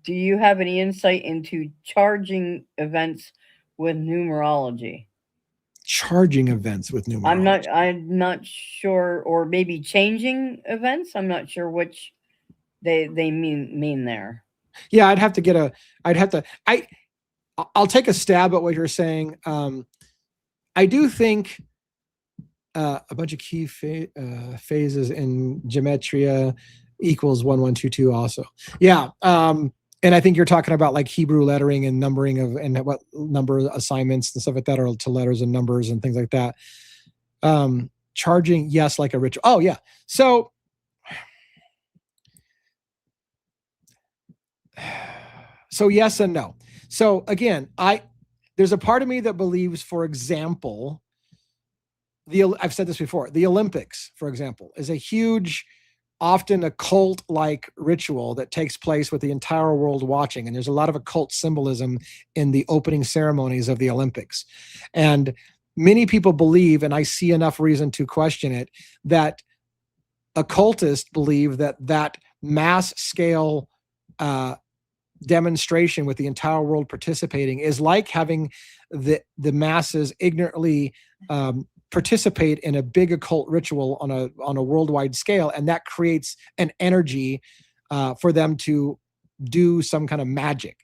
do you have any insight into charging events with numerology? Charging events with numerology. I'm not sure, or maybe changing events. I'm not sure which they mean there. Yeah, I'll take a stab at what you're saying. I do think a bunch of key phases in gematria equals 1122 also. Yeah. And I think you're talking about like Hebrew lettering and numbering and what number assignments and stuff like that are to letters and numbers and things like that. Charging, yes, like a ritual. Oh yeah. So yes and no. So again, there's a part of me that believes, for example, I've said this before, the Olympics, for example, is a huge, often occult-like ritual that takes place with the entire world watching. And there's a lot of occult symbolism in the opening ceremonies of the Olympics. And many people believe, and I see enough reason to question it, that occultists believe that mass scale demonstration with the entire world participating is like having the masses ignorantly participate in a big occult ritual on a worldwide scale, and that creates an energy for them to do some kind of magic.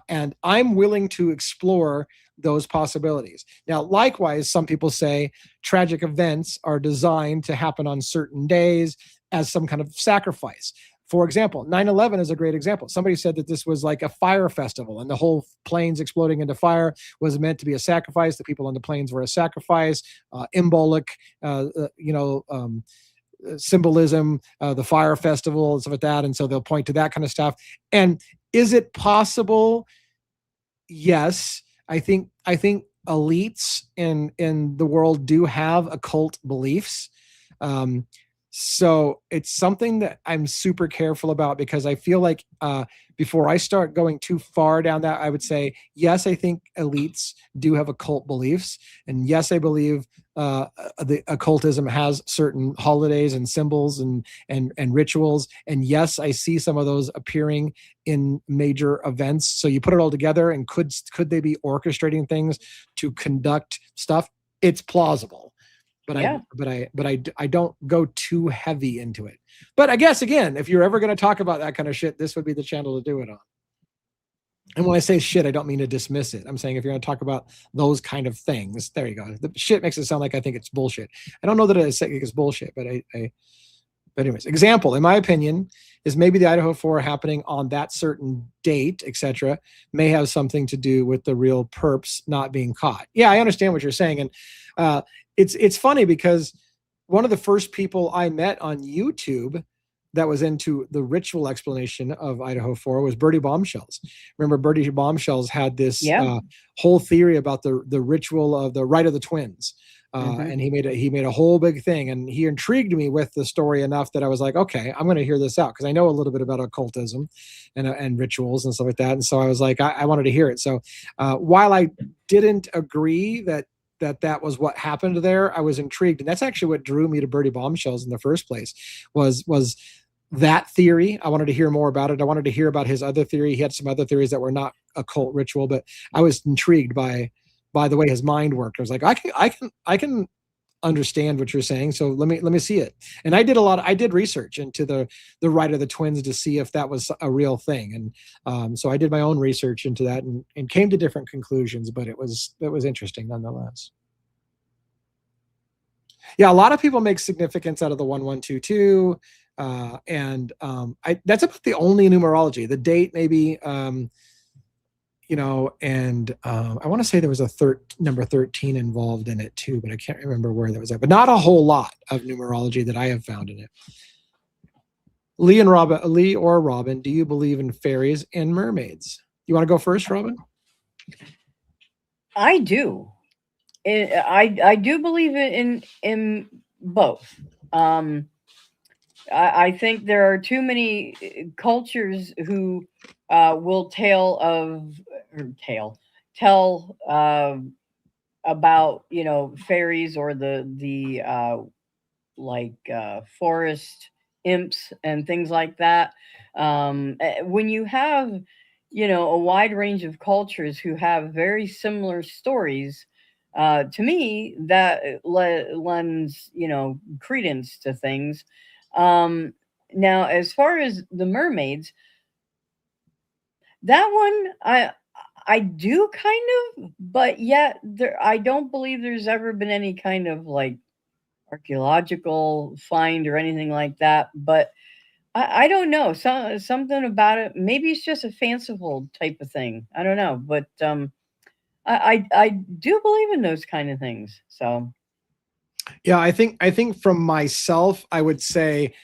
And I'm willing to explore those possibilities. Now, likewise, some people say tragic events are designed to happen on certain days as some kind of sacrifice. For example, 9/11 is a great example. Somebody said that this was like a fire festival, and the whole planes exploding into fire was meant to be a sacrifice. The people on the planes were a sacrifice, symbolic, symbolism, the fire festival and stuff like that. And so they'll point to that kind of stuff. And is it possible? Yes, I think elites in the world do have occult beliefs. So it's something that I'm super careful about, because I feel like before I start going too far down that, I would say, yes, I think elites do have occult beliefs. And yes, I believe the occultism has certain holidays and symbols and rituals. And yes, I see some of those appearing in major events. So you put it all together, and could they be orchestrating things to conduct stuff? It's plausible. But yeah. I don't go too heavy into it. But I guess, again, if you're ever going to talk about that kind of shit, this would be the channel to do it on. And when I say shit, I don't mean to dismiss it. I'm saying if you're going to talk about those kind of things, there you go. The shit makes it sound like I think it's bullshit. I don't know that I think it's bullshit, but but anyways, example, in my opinion, is maybe the Idaho 4 happening on that certain date, etc., may have something to do with the real perps not being caught. Yeah, I understand what you're saying, and it's funny because one of the first people I met on YouTube that was into the ritual explanation of Idaho 4 was Birdie Bombshells. Remember, Birdie Bombshells had this whole theory about the ritual of the rite of the twins. And he made a whole big thing, and he intrigued me with the story enough that I was like, okay, I'm going to hear this out because I know a little bit about occultism and rituals and stuff like that. And so I was like, I wanted to hear it. So while I didn't agree that was what happened there, I was intrigued, and that's actually what drew me to Birdie Bombshells in the first place. Was that theory? I wanted to hear more about it. I wanted to hear about his other theory. He had some other theories that were not occult ritual, but I was intrigued by the way his mind worked. I was like, I can understand what you're saying. So let me see it. And I did research into the rite of the twins to see if that was a real thing. And so I did my own research into that and came to different conclusions, but it was interesting nonetheless. Yeah, a lot of people make significance out of the 1122. And that's about the only numerology. The date maybe, and I want to say there was a number 13 involved in it too, but I can't remember where that was at. But not a whole lot of numerology that I have found in it. Lee or Robin, do you believe in fairies and mermaids? You want to go first, Robin? I do. I do believe in both. I think there are too many cultures who will tell about fairies or the forest imps and things like that. When you have a wide range of cultures who have very similar stories, to me that lends credence to things. Now, as far as the mermaids, that one I do kind of, but yet I don't believe there's ever been any kind of like archaeological find or anything like that. But I don't know, something about it. Maybe it's just a fanciful type of thing. I don't know, but I do believe in those kind of things. So yeah, I think from myself, I would say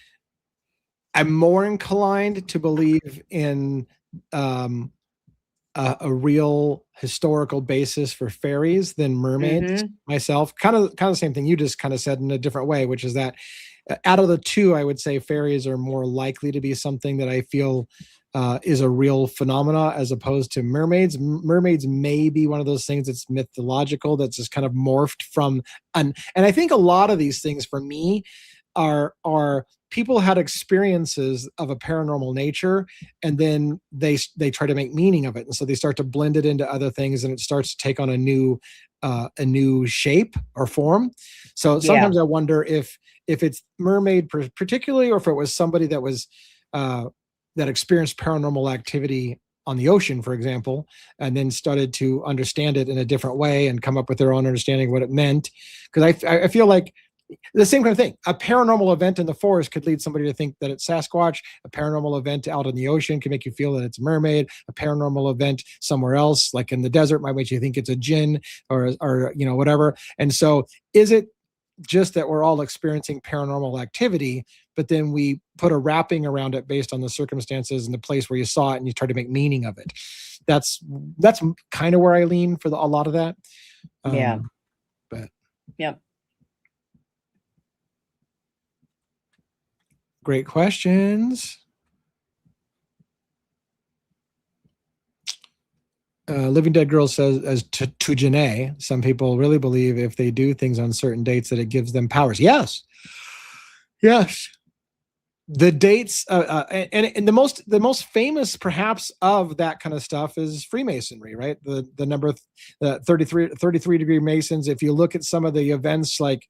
I'm more inclined to believe in a real historical basis for fairies than mermaids myself. Kind of the same thing you just kind of said in a different way, which is that out of the two, I would say fairies are more likely to be something that I feel is a real phenomena as opposed to mermaids. Mermaids may be one of those things that's mythological, that's just kind of morphed from, and I think a lot of these things for me are people had experiences of a paranormal nature, and then they try to make meaning of it, and so they start to blend it into other things, and it starts to take on a new shape or form. So sometimes I wonder if it's mermaid particularly, or if it was somebody that was that experienced paranormal activity on the ocean, for example, and then started to understand it in a different way and come up with their own understanding of what it meant. Because I feel like the same kind of thing. A paranormal event in the forest could lead somebody to think that it's Sasquatch. A paranormal event out in the ocean can make you feel that it's a mermaid. A paranormal event somewhere else, like in the desert, might make you think it's a jinn or whatever. And so, is it just that we're all experiencing paranormal activity, but then we put a wrapping around it based on the circumstances and the place where you saw it, and you try to make meaning of it? That's kind of where I lean for a lot of that. But yeah. Great questions. Living Dead Girl says, as to Janae, some people really believe if they do things on certain dates that it gives them powers. Yes. The dates, and the most famous, perhaps, of that kind of stuff is Freemasonry, right? The number 33 degree Masons. If you look at some of the events, like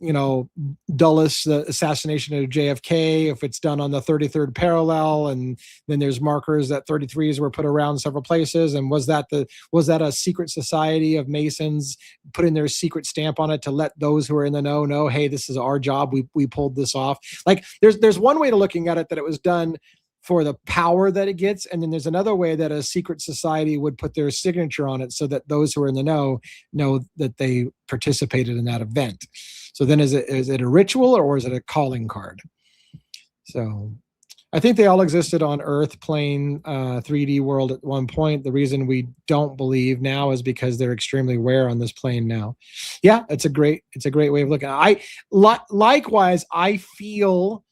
Dulles, the assassination of JFK, if it's done on the 33rd parallel, and then there's markers that 33s were put around several places, and was that a secret society of Masons putting their secret stamp on it to let those who are in the know, hey, this is our job, we pulled this off. Like there's one way to looking at it, that it was done for the power that it gets, and then there's another way that a secret society would put their signature on it so that those who are in the know that they participated in that event. So then is it a ritual, or is it a calling card? So I think they all existed on Earth plane 3D world at one point. The reason we don't believe now is because they're extremely rare on this plane now. Yeah, it's a great way of looking. Likewise, I feel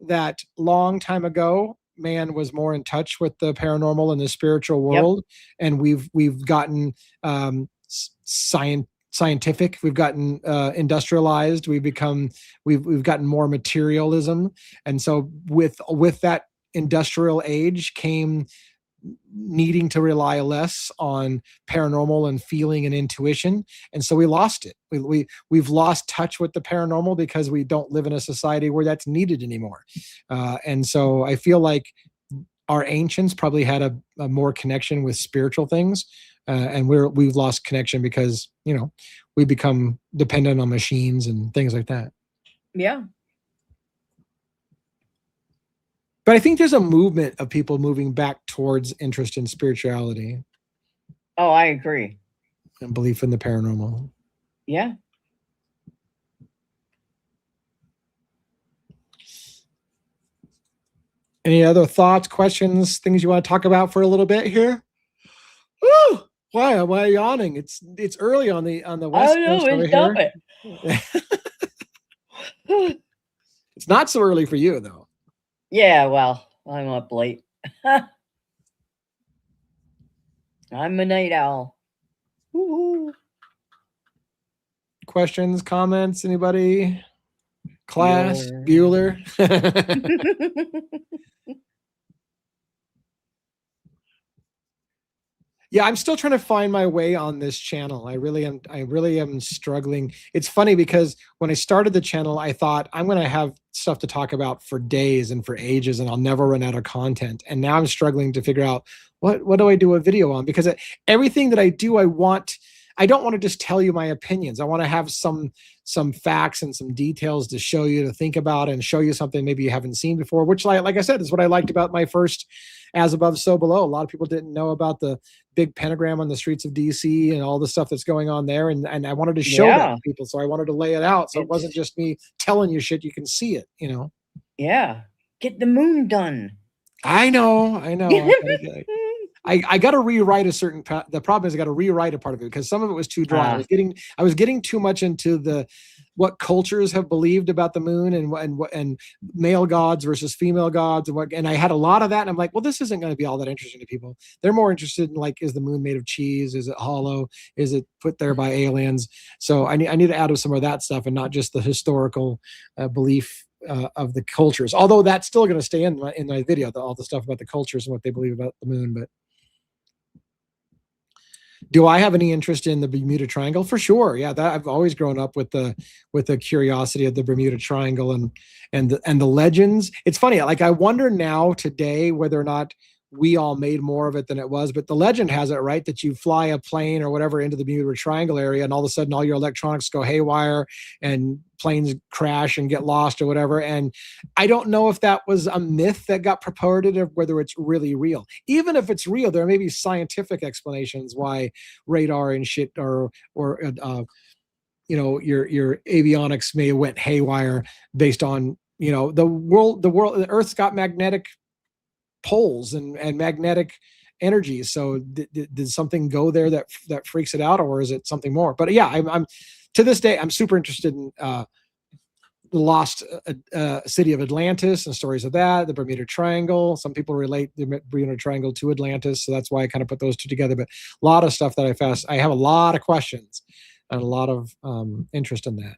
that long time ago, man was more in touch with the paranormal and the spiritual world, and we've gotten scientific, we've gotten industrialized, we've gotten more materialism, and so with that industrial age came needing to rely less on paranormal and feeling and intuition, and so we lost it. We've lost touch with the paranormal because we don't live in a society where that's needed anymore, and so I feel like our ancients probably had a more connection with spiritual things, and we've lost connection because we become dependent on machines and things like that. Yeah. But I think there's a movement of people moving back towards interest in spirituality. Oh, I agree. And belief in the paranormal. Yeah. Any other thoughts, questions, things you want to talk about for a little bit here? Woo! Why am I yawning? It's early on the West Coast over here. It. It's not so early for you, though. Yeah, well, I'm up late. I'm a night owl. Woo-hoo. Questions, comments, anybody? Class, Bueller. Yeah, I'm still trying to find my way on this channel. I really am struggling. It's funny because when I started the channel, I thought I'm going to have stuff to talk about for days and for ages, and I'll never run out of content. And now I'm struggling to figure out what do I do a video on, because everything that I do, I don't want to just tell you my opinions. I want to have some facts and some details to show you, to think about, and show you something maybe you haven't seen before, which, like I said, is what I liked about my first As Above, So Below. A lot of people didn't know about the big pentagram on the streets of DC and all the stuff that's going on there. And I wanted to show that to people. So I wanted to lay it out. So it wasn't just me telling you shit. You can see it, Yeah. Get the moon done. I know. I got to rewrite the problem is I got to rewrite a part of it because some of it was too dry. I was getting too much into what cultures have believed about the moon and male gods versus female gods and I had a lot of that, and I'm like, well, this isn't going to be all that interesting to people. They're more interested in, like, is the moon made of cheese? Is it hollow? Is it put there by aliens? So I need to add some of that stuff and not just the historical belief of the cultures. Although that's still going to stay in my video, all the stuff about the cultures and what they believe about the moon, but. Do I have any interest in the Bermuda Triangle? For sure. Yeah, I've always grown up with the curiosity of the Bermuda Triangle and the legends. It's funny, like I wonder now today whether or not we all made more of it than it was, but the legend has it, right, that you fly a plane or whatever into the Bermuda Triangle area and all of a sudden all your electronics go haywire and planes crash and get lost or whatever. And I don't know if that was a myth that got purported or whether it's really real. Even if it's real, there may be scientific explanations why radar and shit or your avionics may have went haywire based on the Earth's got magnetic poles and magnetic energy. So did something go there that freaks it out, or is it something more? But yeah, I'm to this day I'm super interested in the lost city of Atlantis and stories of that, the Bermuda Triangle. Some people relate the Bermuda Triangle to Atlantis, so that's why I kind of put those two together. But a lot of stuff that I have a lot of questions and a lot of interest in that.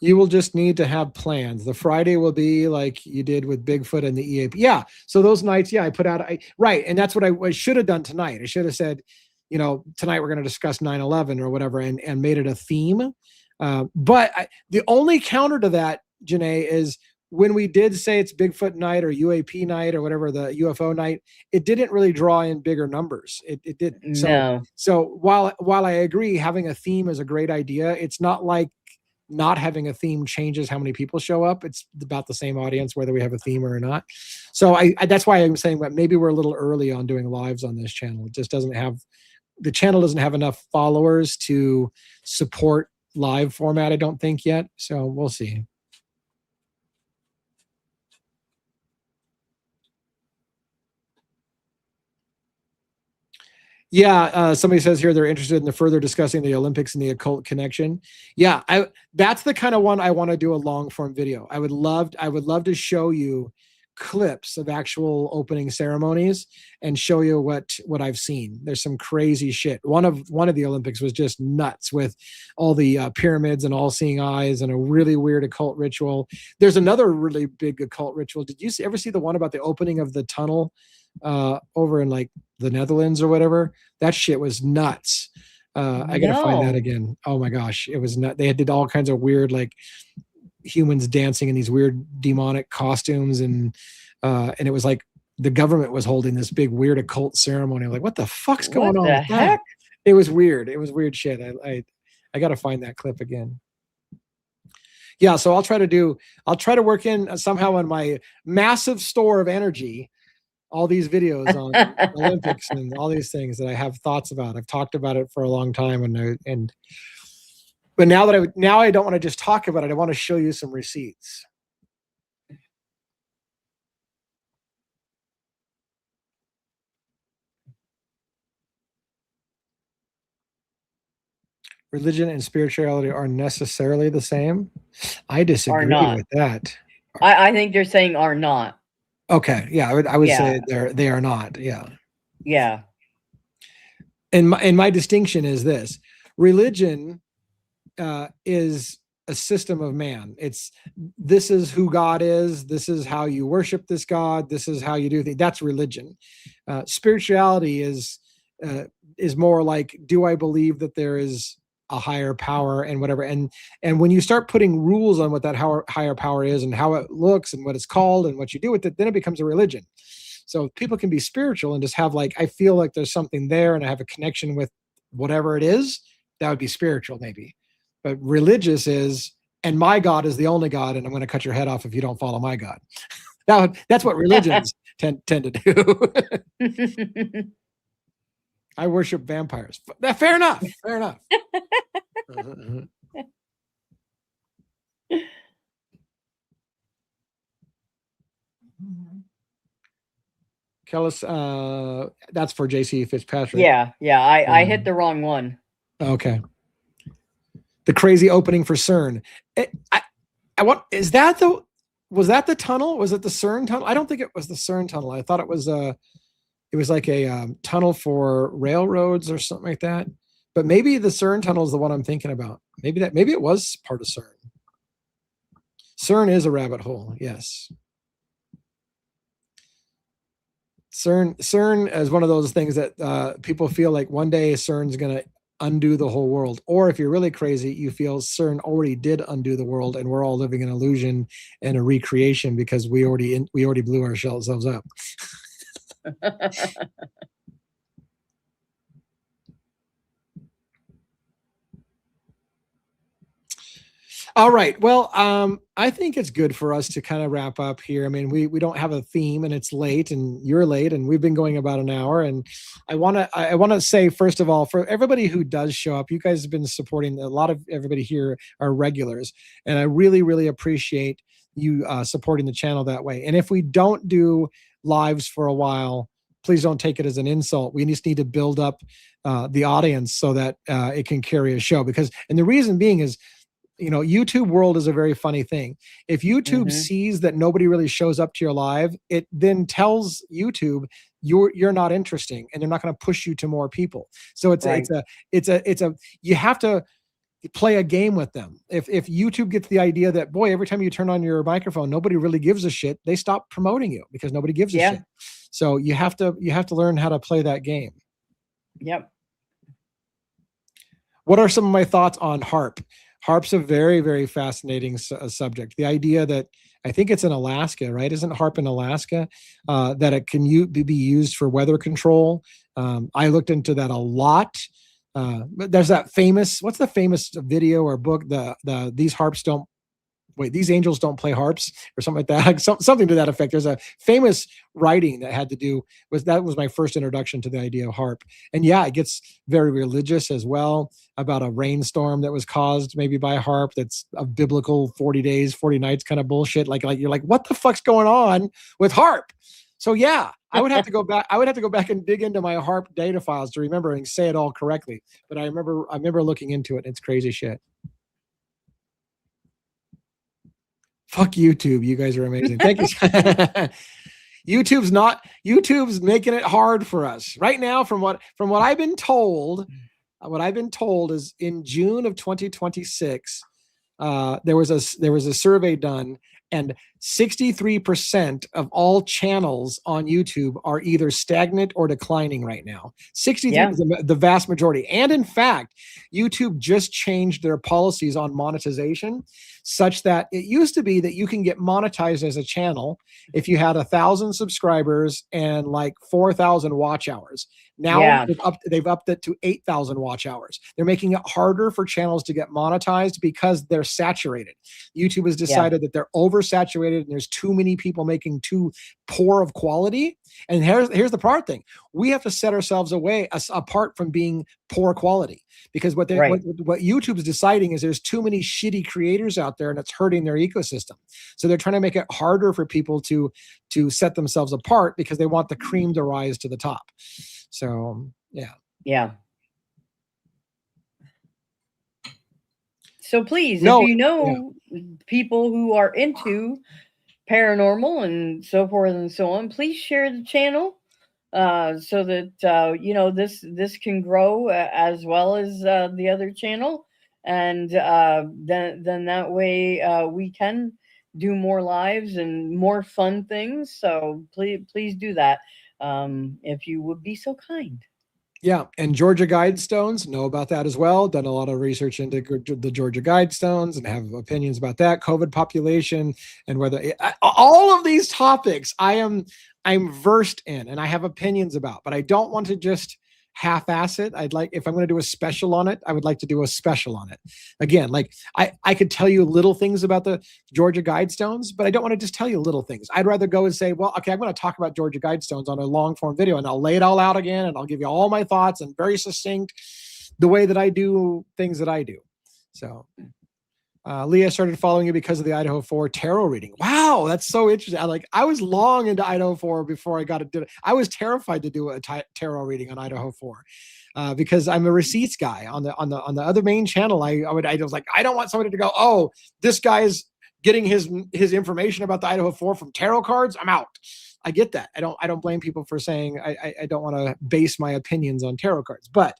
You will just need to have plans. The Friday will be like you did with Bigfoot and the EAP. Yeah. So those nights, yeah, I put out, right. And that's what I should have done tonight. I should have said, tonight we're going to discuss 9/11 or whatever, and made it a theme. The only counter to that, Janae, is when we did say it's Bigfoot night or UAP night or whatever, the UFO night, it didn't really draw in bigger numbers. It didn't. No. So while I agree having a theme is a great idea, it's not like not having a theme changes how many people show up. It's about the same audience whether we have a theme or not. So I that's why I'm saying that maybe we're a little early on doing lives on this channel. It just doesn't have the channel doesn't have enough followers to support live format, I don't think yet. So we'll see. Yeah, somebody says here they're interested in the further discussing the Olympics and the occult connection. Yeah, that's the kind of one I want to do a long form video. I would love to show you clips of actual opening ceremonies and show you what I've seen. There's some crazy shit. One of the Olympics was just nuts with all the pyramids and all seeing eyes and a really weird occult ritual. There's another really big occult ritual. Did you ever see the one about the opening of the tunnel over in like the Netherlands or whatever? That shit was nuts. I gotta find that again. Oh my gosh, it was nuts. They did all kinds of weird, like humans dancing in these weird demonic costumes, and it was like the government was holding this big weird occult ceremony. I'm like, what the fuck's going on with that? It was weird. It was weird shit. I gotta find that clip again. Yeah, so I'll try to work in somehow in my massive store of energy all these videos on Olympics and all these things that I have thoughts about. I've talked about it for a long time, but now I don't want to just talk about it. I want to show you some receipts. Religion and spirituality are necessarily the same. I disagree with that. I think you're saying are not. Okay, yeah, I would say they are not. Yeah, yeah. And my distinction is this: religion is a system of man. This is who God is. This is how you worship this God. This is how you do things. That's religion. Spirituality is more like, do I believe that there is a higher power and whatever? And when you start putting rules on what that higher power is and how it looks and what it's called and what you do with it, then it becomes a religion. So people can be spiritual and just have like, I feel like there's something there and I have a connection with whatever it is. That would be spiritual maybe. But religious is, and my God is the only God, and I'm going to cut your head off if you don't follow my God. That's what religions tend to do. I worship vampires. Fair enough. Fair enough. Kellis, that's for JC Fitzpatrick. Yeah. I hit the wrong one. Okay. The crazy opening for CERN. Was that the tunnel? Was it the CERN tunnel? I don't think it was the CERN tunnel. I thought it was like a tunnel for railroads or something like that. But maybe the CERN tunnel is the one I'm thinking about. Maybe it was part of CERN. CERN is a rabbit hole. Yes. CERN is one of those things that people feel like one day CERN's going to undo the whole world. Or if you're really crazy, you feel CERN already did undo the world and we're all living an illusion and a recreation because we already blew ourselves up. All right. Well, I think it's good for us to kind of wrap up here. I mean, we don't have a theme and it's late and you're late and we've been going about an hour. And I want to say, first of all, for everybody who does show up, you guys have been supporting. A lot of everybody here are regulars. And I really, really appreciate you supporting the channel that way. And if we don't do lives for a while, please don't take it as an insult. We just need to build up the audience so that it can carry a show. And the reason being is, YouTube world is a very funny thing. If YouTube sees that nobody really shows up to your live, it then tells YouTube you're not interesting and they're not going to push you to more people. So you have to play a game with them. If YouTube gets the idea that, boy, every time you turn on your microphone, nobody really gives a shit, they stop promoting you because nobody gives a shit. So you have to learn how to play that game. Yep. What are some of my thoughts on HARP? HARP's a very, very fascinating subject. The idea that, I think it's in Alaska, right? Isn't HARP in Alaska? That it can be used for weather control. I looked into that a lot. But there's that famous, what's the famous video or book? These harps don't wait, these angels don't play harps, or something like that. Something to that effect. There's a famous writing that had to do with that. Was my first introduction to the idea of harp. And yeah, it gets very religious as well, about a rainstorm that was caused maybe by a harp. That's a biblical 40 days, 40 nights kind of bullshit. Like you're like, what the fuck's going on with harp? So yeah, I would have to go back. I would have to go back and dig into my harp data files to remember and say it all correctly. But I remember looking into it. It's crazy shit. Fuck YouTube. You guys are amazing. Thank you. YouTube's making it hard for us right now. From what I've been told, is in June of 2026, there was a survey done, and 63% of all channels on YouTube are either stagnant or declining right now. 63 is the vast majority. And in fact, YouTube just changed their policies on monetization, such that it used to be that you can get monetized as a channel if you had 1,000 subscribers and like 4,000 watch hours. Now they've upped it to 8,000 watch hours. They're making it harder for channels to get monetized because they're saturated. YouTube has decided that they're oversaturated and there's too many people making too poor of quality. And here's the part thing. We have to set ourselves apart from being poor quality, because what YouTube's deciding is there's too many shitty creators out there and it's hurting their ecosystem. So they're trying to make it harder for people to set themselves apart because they want the cream to rise to the top. So, yeah. Yeah. So please, if you know people who are into paranormal and so forth and so on, please share the channel so that this can grow as well as the other channel, and then that way we can do more lives and more fun things. So please do that if you would be so kind. Yeah, and Georgia Guidestones, know about that as well. Done a lot of research into the Georgia Guidestones and have opinions about that. COVID population and whether all of these topics I'm versed in and I have opinions about, but I don't want to just half-ass it. If I'm going to do a special on it, I would like to do a special on it. Again, like I could tell you little things about the Georgia Guidestones, but I don't want to just tell you little things. I'd rather go and say, well, okay, I'm going to talk about Georgia Guidestones on a long form video, and I'll lay it all out again, and I'll give you all my thoughts and very succinct, the way that I do things that I do. So Leah started following you because of the Idaho 4 tarot reading. Wow, that's so interesting. I was long into Idaho 4 before I got to do it. I was terrified to do a tarot reading on Idaho 4 because I'm a receipts guy. On the other main channel, I was like, I don't want somebody to go, oh, this guy is getting his information about the Idaho 4 from tarot cards. I'm out. I get that. I don't blame people for saying I don't want to base my opinions on tarot cards, but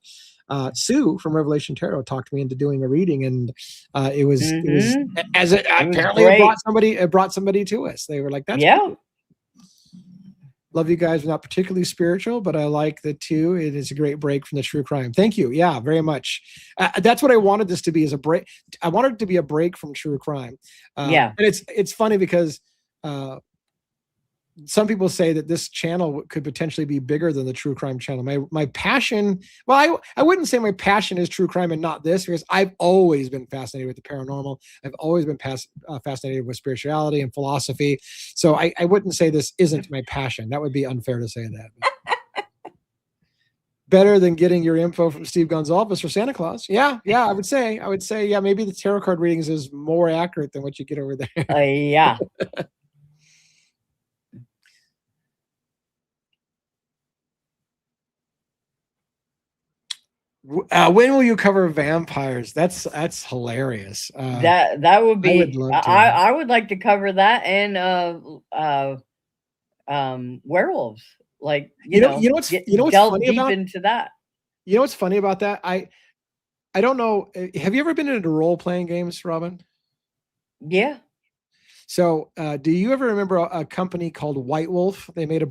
Sue from Revelation Tarot talked me into doing a reading, and it was apparently it brought somebody to us. They were like, "That's cool. Love you guys." Not particularly spiritual, but I like the two. It is a great break from the true crime. Thank you. Yeah, very much. That's what I wanted this to be, is a break. I wanted it to be a break from true crime. And it's funny because some people say that this channel could potentially be bigger than the true crime channel. My passion, well, I wouldn't say my passion is true crime and not this, because I've always been fascinated with the paranormal. I've always been fascinated with spirituality and philosophy. So I wouldn't say this isn't my passion. That would be unfair to say that. Better than getting your info from Steve Gonzalez for Santa Claus. Yeah, I would say, yeah, maybe the tarot card readings is more accurate than what you get over there. Yeah. When will you cover vampires? That's hilarious. That would be. I would like to cover that, and werewolves. Like you know what's funny about into that. You know what's funny about that? I I don't know. Have you ever been into role playing games, Robin? Yeah. So, do you ever remember a company called White Wolf? They made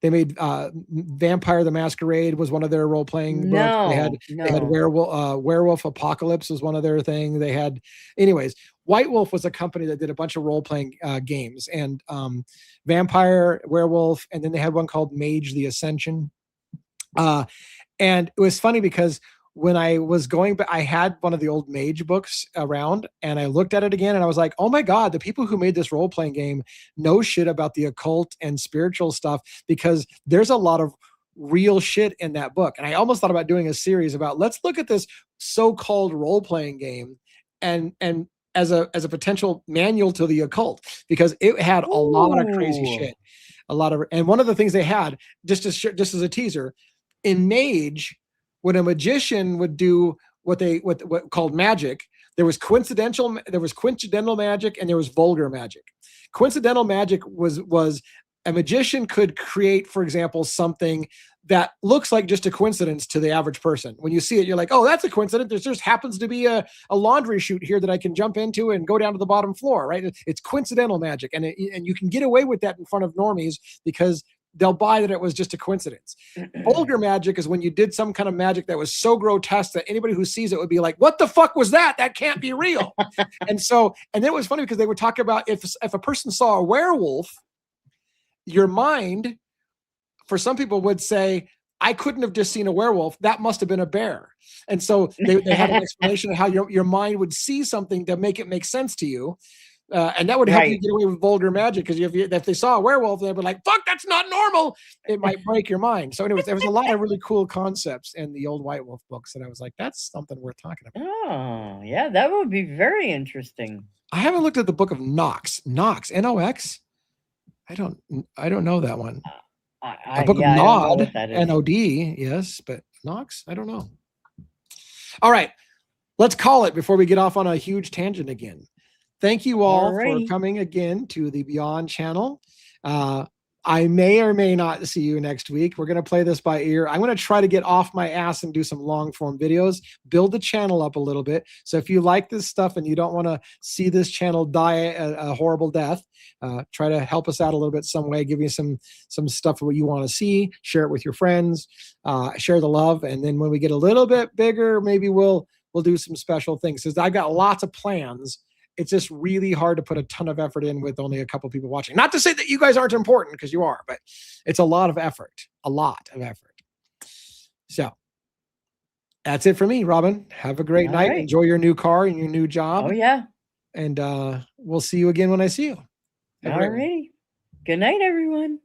Vampire the Masquerade was one of their role playing books. No, They had no. Werewolf Apocalypse was one of their thing. They had, anyways, White Wolf was a company that did a bunch of role playing games and Vampire, Werewolf, and then they had one called Mage the Ascension. And it was funny because when I was going back, I had one of the old Mage books around and I looked at it again and I was like, oh my God, the people who made this role playing game know shit about the occult and spiritual stuff because there's a lot of real shit in that book. And I almost thought about doing a series about let's look at this so-called role playing game and as a potential manual to the occult because it had a lot of crazy Ooh. shit. And one of the things they had just as a teaser in Mage, when a magician would do what called magic, there was coincidental magic and there was vulgar magic. Coincidental magic was a magician could create, for example, something that looks like just a coincidence to the average person. When you see it, you're like, oh, that's a coincidence. There just happens to be a laundry chute here that I can jump into and go down to the bottom floor, right? It's coincidental magic. And you can get away with that in front of normies because they'll buy that it was just a coincidence. Vulgar magic is when you did some kind of magic that was so grotesque that anybody who sees it would be like, what the fuck was that? That can't be real. And then it was funny because they would talk about if a person saw a werewolf, your mind, for some people would say, I couldn't have just seen a werewolf. That must have been a bear. And so they had an explanation of how your mind would see something to make it make sense to you. And that would help you get away with vulgar magic because if they saw a werewolf, they'd be like, fuck, that's not normal. It might break your mind. So anyways, there was a lot of really cool concepts in the old White Wolf books that I was like, that's something worth talking about. Oh, yeah, that would be very interesting. I haven't looked at the book of Nox. Nox, N-O-X? I don't know that one. A book of Nod, N-O-D, yes, but Nox, I don't know. All right, let's call it before we get off on a huge tangent again. Thank you all for coming again to the Beyond channel. I may or may not see you next week. We're going to play this by ear. I'm going to try to get off my ass and do some long form videos, build the channel up a little bit. So if you like this stuff and you don't want to see this channel die a horrible death, try to help us out a little bit some way, give you some stuff of what you want to see, share it with your friends, share the love. And then when we get a little bit bigger, maybe we'll do some special things. Because I've got lots of plans. It's just really hard to put a ton of effort in with only a couple people watching. Not to say that you guys aren't important, because you are, but it's a lot of effort. So that's it for me, Robin. Have a great night. Right. Enjoy your new car and your new job. Oh, yeah. And we'll see you again when I see you. All right. Good night, everyone.